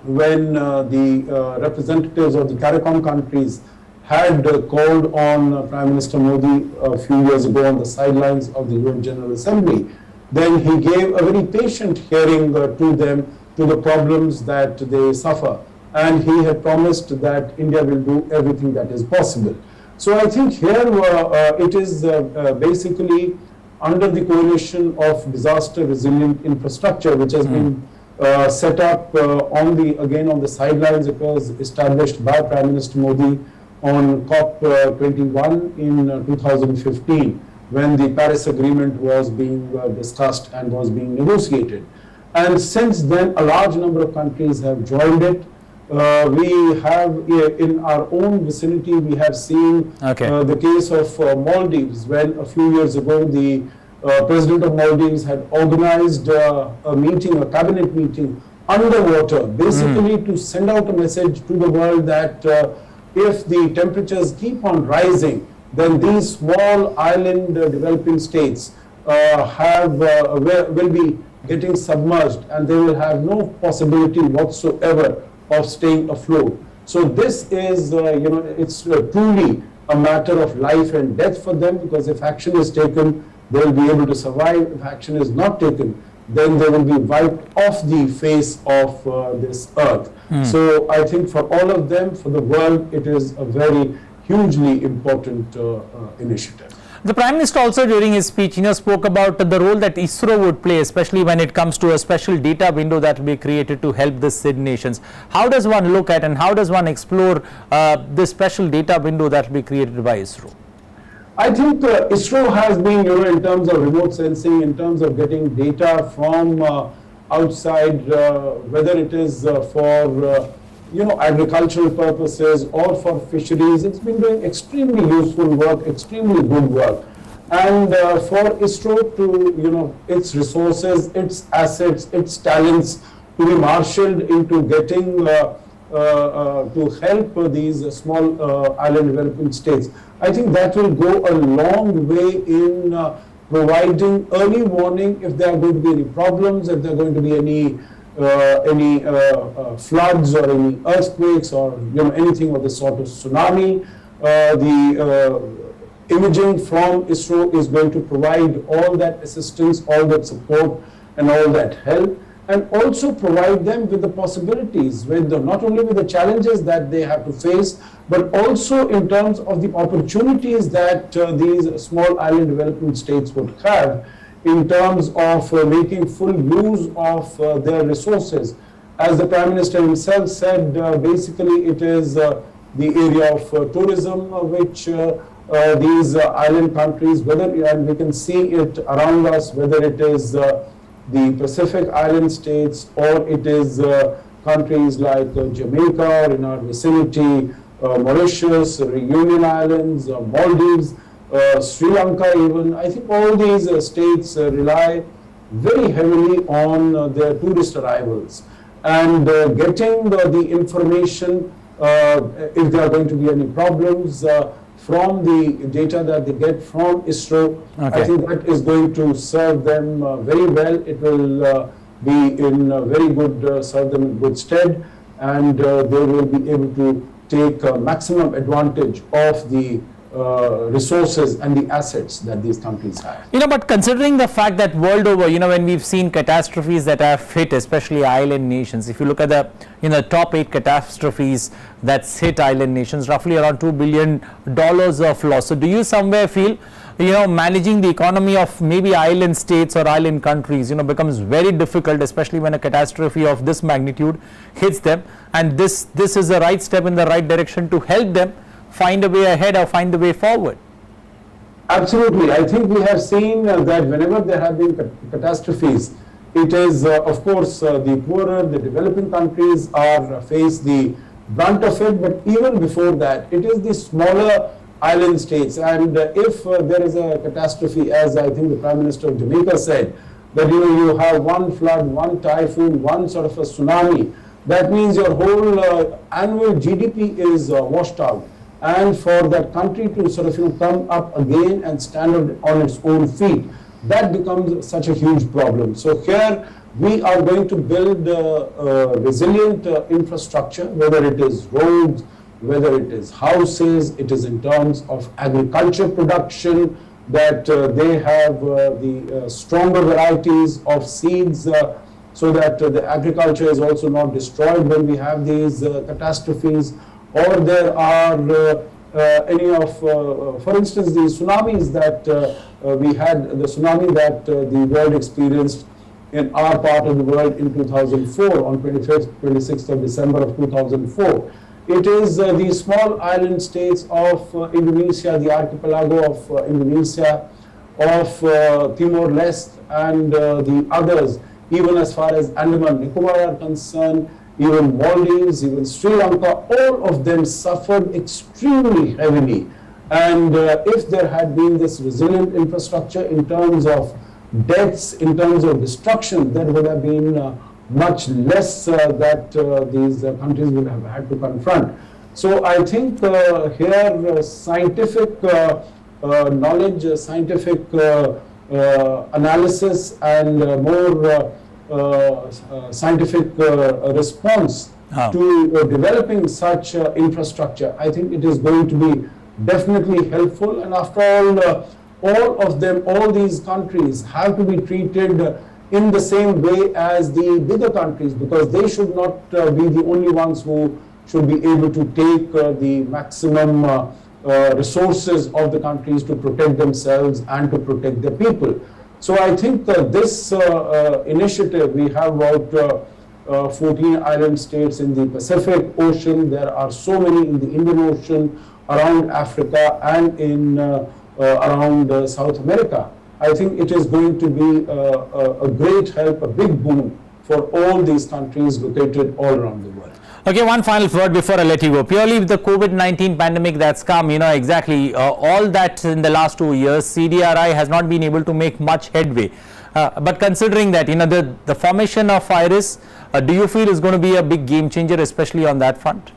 Speaker 19: when the representatives of the CARICOM countries had called on Prime Minister Modi a few years ago on the sidelines of the UN General Assembly, then he gave a very patient hearing to them, to the problems that they suffer. And he had promised that India will do everything that is possible. So I think here it is basically under the coalition of disaster resilient infrastructure, which has been set up on the sidelines. It was established by Prime Minister Modi on COP21 in 2015. when the Paris Agreement was being discussed and was being negotiated. And since then, a large number of countries have joined it. We have in our own vicinity, we have seen the case of Maldives, when a few years ago the President of Maldives had organized a meeting, a cabinet meeting underwater, basically to send out a message to the world that if the temperatures keep on rising, then these small island developing states will be getting submerged, and they will have no possibility whatsoever of staying afloat. So this is, it's truly a matter of life and death for them, because if action is taken, they will be able to survive. If action is not taken, then they will be wiped off the face of this earth. So I think for all of them, for the world, it is a very hugely important initiative.
Speaker 1: The Prime Minister also during his speech, spoke about the role that ISRO would play, especially when it comes to a special data window that will be created to help the SID nations. How does one look at and how does one explore this special data window that will be created by ISRO?
Speaker 19: I think ISRO has been, in terms of remote sensing, in terms of getting data from outside, whether it is for agricultural purposes or for fisheries, it's been doing extremely useful work, extremely good work. And for ISRO to, its resources, its assets, its talents to be marshaled into getting to help these small island developing states, I think that will go a long way in providing early warning if there are going to be any problems, if there are going to be any floods or any earthquakes or anything of the sort of tsunami. The imaging from ISRO is going to provide all that assistance, all that support and all that help, and also provide them with the possibilities, with not only with the challenges that they have to face, but also in terms of the opportunities that these small island development states would have in terms of making full use of their resources. As the Prime Minister himself said, basically it is the area of tourism which these island countries, and we can see it around us, whether it is the Pacific Island states or it is countries like Jamaica or in our vicinity, Mauritius, Reunion Islands, Maldives, Sri Lanka even. I think all these states rely very heavily on their tourist arrivals, and getting the information if there are going to be any problems from the data that they get from ISRO. I think that is going to serve them very well. It will be in very good, serve them in good stead, and they will be able to take maximum advantage of the resources and the assets that these countries have.
Speaker 1: But considering the fact that world over, when we've seen catastrophes that have hit, especially island nations, if you look at the top 8 catastrophes that's hit island nations, roughly around $2 billion of loss. So do you somewhere feel, managing the economy of maybe island states or island countries, becomes very difficult, especially when a catastrophe of this magnitude hits them, and this is the right step in the right direction to help them find a way ahead or find the way forward?
Speaker 19: Absolutely. I think we have seen that whenever there have been catastrophes, it is of course the poorer, the developing countries face the brunt of it, but even before that, it is the smaller island states. And if there is a catastrophe, as I think the Prime Minister of Jamaica said, that you have one flood, one typhoon, one sort of a tsunami, that means your whole annual GDP is washed out. And for that country to sort of come up again and stand on its own feet, that becomes such a huge problem. So here we are going to build resilient infrastructure, whether it is roads, whether it is houses, it is in terms of agriculture production, that they have the stronger varieties of seeds so that the agriculture is also not destroyed when we have these catastrophes. Or there are for instance, the tsunamis that we had, the tsunami that the world experienced in our part of the world in 2004, on 26th of December of 2004. It is the small island states of Indonesia, the archipelago of Indonesia, of Timor-Leste and the others, even as far as Andaman Nicobar are concerned, even Maldives, even Sri Lanka, all of them suffered extremely heavily. And if there had been this resilient infrastructure in terms of deaths, in terms of destruction, there would have been much less that these countries would have had to confront. So I think here scientific knowledge, scientific analysis and more scientific response to developing such infrastructure, I think it is going to be definitely helpful. And after all of them, all these countries have to be treated in the same way as the bigger countries, because they should not be the only ones who should be able to take the maximum resources of the countries to protect themselves and to protect their people. So I think this initiative, we have about 14 island states in the Pacific Ocean. There are so many in the Indian Ocean, around Africa and in around South America. I think it is going to be a great help, a big boon for all these countries located all around the world.
Speaker 1: Okay, one final word before I let you go. Purely with the COVID-19 pandemic that's come, exactly all that in the last 2 years, CDRI has not been able to make much headway. But considering that, the formation of IRIS, do you feel is going to be a big game changer, especially on that front?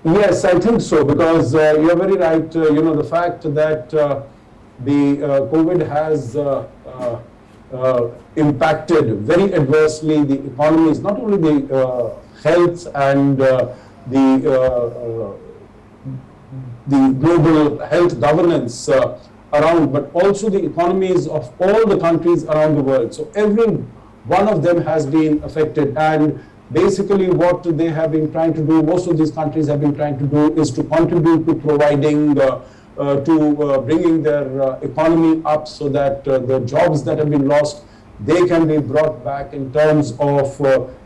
Speaker 19: Yes, I think so, because you're very right. The fact that the COVID has impacted very adversely the economies, not only the health and the global health governance around, but also the economies of all the countries around the world. So every one of them has been affected, and basically what they have been trying to do, most of these countries have been trying to do, is to contribute to providing, bringing their economy up, so that the jobs that have been lost, they can be brought back in terms of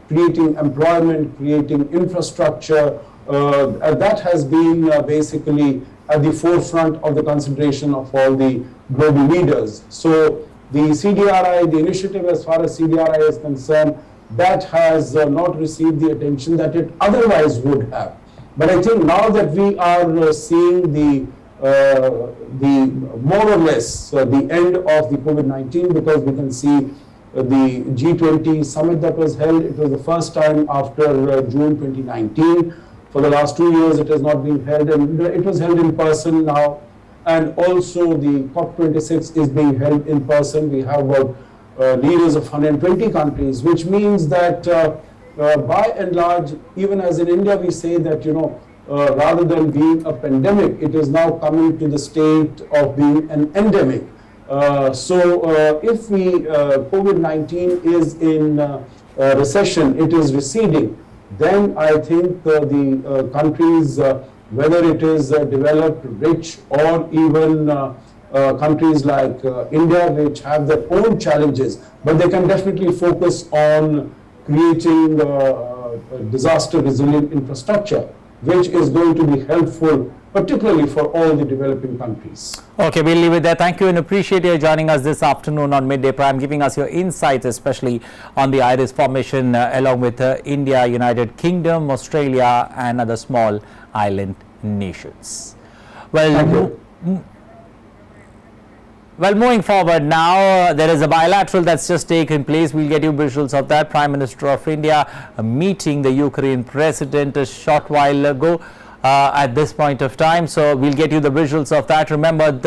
Speaker 19: creating employment, creating infrastructure. That has been basically at the forefront of the consideration of all the global leaders. So the CDRI, the initiative as far as CDRI is concerned, that has not received the attention that it otherwise would have. But I think now that we are seeing the more or less the end of the COVID-19, because we can see the G20 summit that was held, it was the first time after June 2019. For the last 2 years it has not been held, and it was held in person now. And also the COP26 is being held in person. We have about leaders of 120 countries, which means that by and large, even as in India we say that, rather than being a pandemic, it is now coming to the state of being an endemic. So if COVID-19 is in recession, it is receding, then I think the countries, whether it is developed, rich, or even countries like India, which have their own challenges, but they can definitely focus on creating disaster resilient infrastructure, which is going to be helpful, particularly for all the developing countries.
Speaker 1: Okay, we'll leave it there. Thank you and appreciate you joining us this afternoon on Midday Prime, giving us your insights, especially on the IRIS formation along with India, United Kingdom, Australia and other small island nations. Well, moving forward now, there is a bilateral that's just taken place. We'll get you visuals of that. Prime Minister of India meeting the Ukraine President a short while ago. At this point of time, so we'll get you the visuals of that. Remember,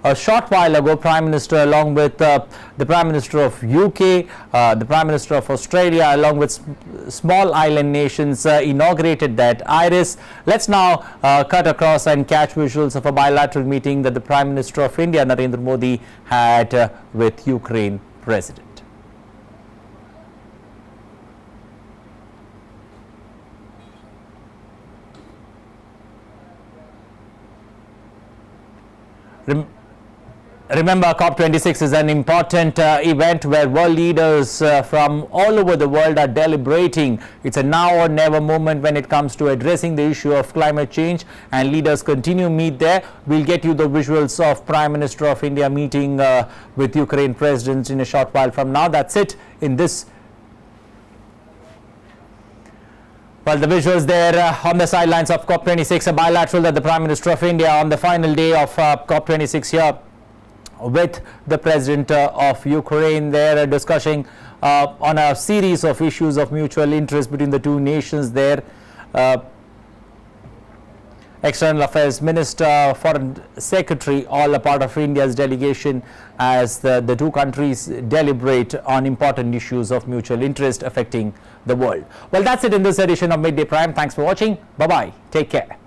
Speaker 1: a short while ago, Prime Minister along with the Prime Minister of UK, the Prime Minister of Australia along with small island nations inaugurated that IRIS. Let's now cut across and catch visuals of a bilateral meeting that the Prime Minister of India, Narendra Modi, had with Ukraine President. Remember, COP26 is an important event where world leaders from all over the world are deliberating. It's a now or never moment when it comes to addressing the issue of climate change, and leaders continue to meet there. We'll get you the visuals of Prime Minister of India meeting with Ukraine President in a short while from now. That's it in this. Well, the visuals there on the sidelines of COP26, a bilateral that the Prime Minister of India on the final day of COP26 here with the President of Ukraine there discussing on a series of issues of mutual interest between the two nations there. External Affairs Minister, Foreign Secretary, all a part of India's delegation as the two countries deliberate on important issues of mutual interest affecting the world. Well, that's it in this edition of Midday Prime. Thanks for watching. Bye-bye. Take care.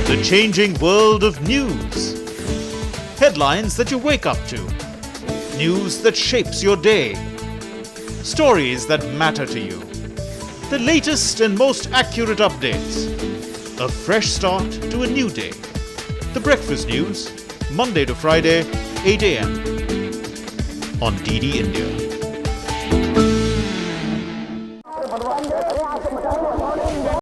Speaker 20: The changing world of news. Headlines that you wake up to. News that shapes your day. Stories that matter to you. The latest and most accurate updates. A fresh start to a new day. The Breakfast News, Monday to Friday, 8 a.m. on DD India.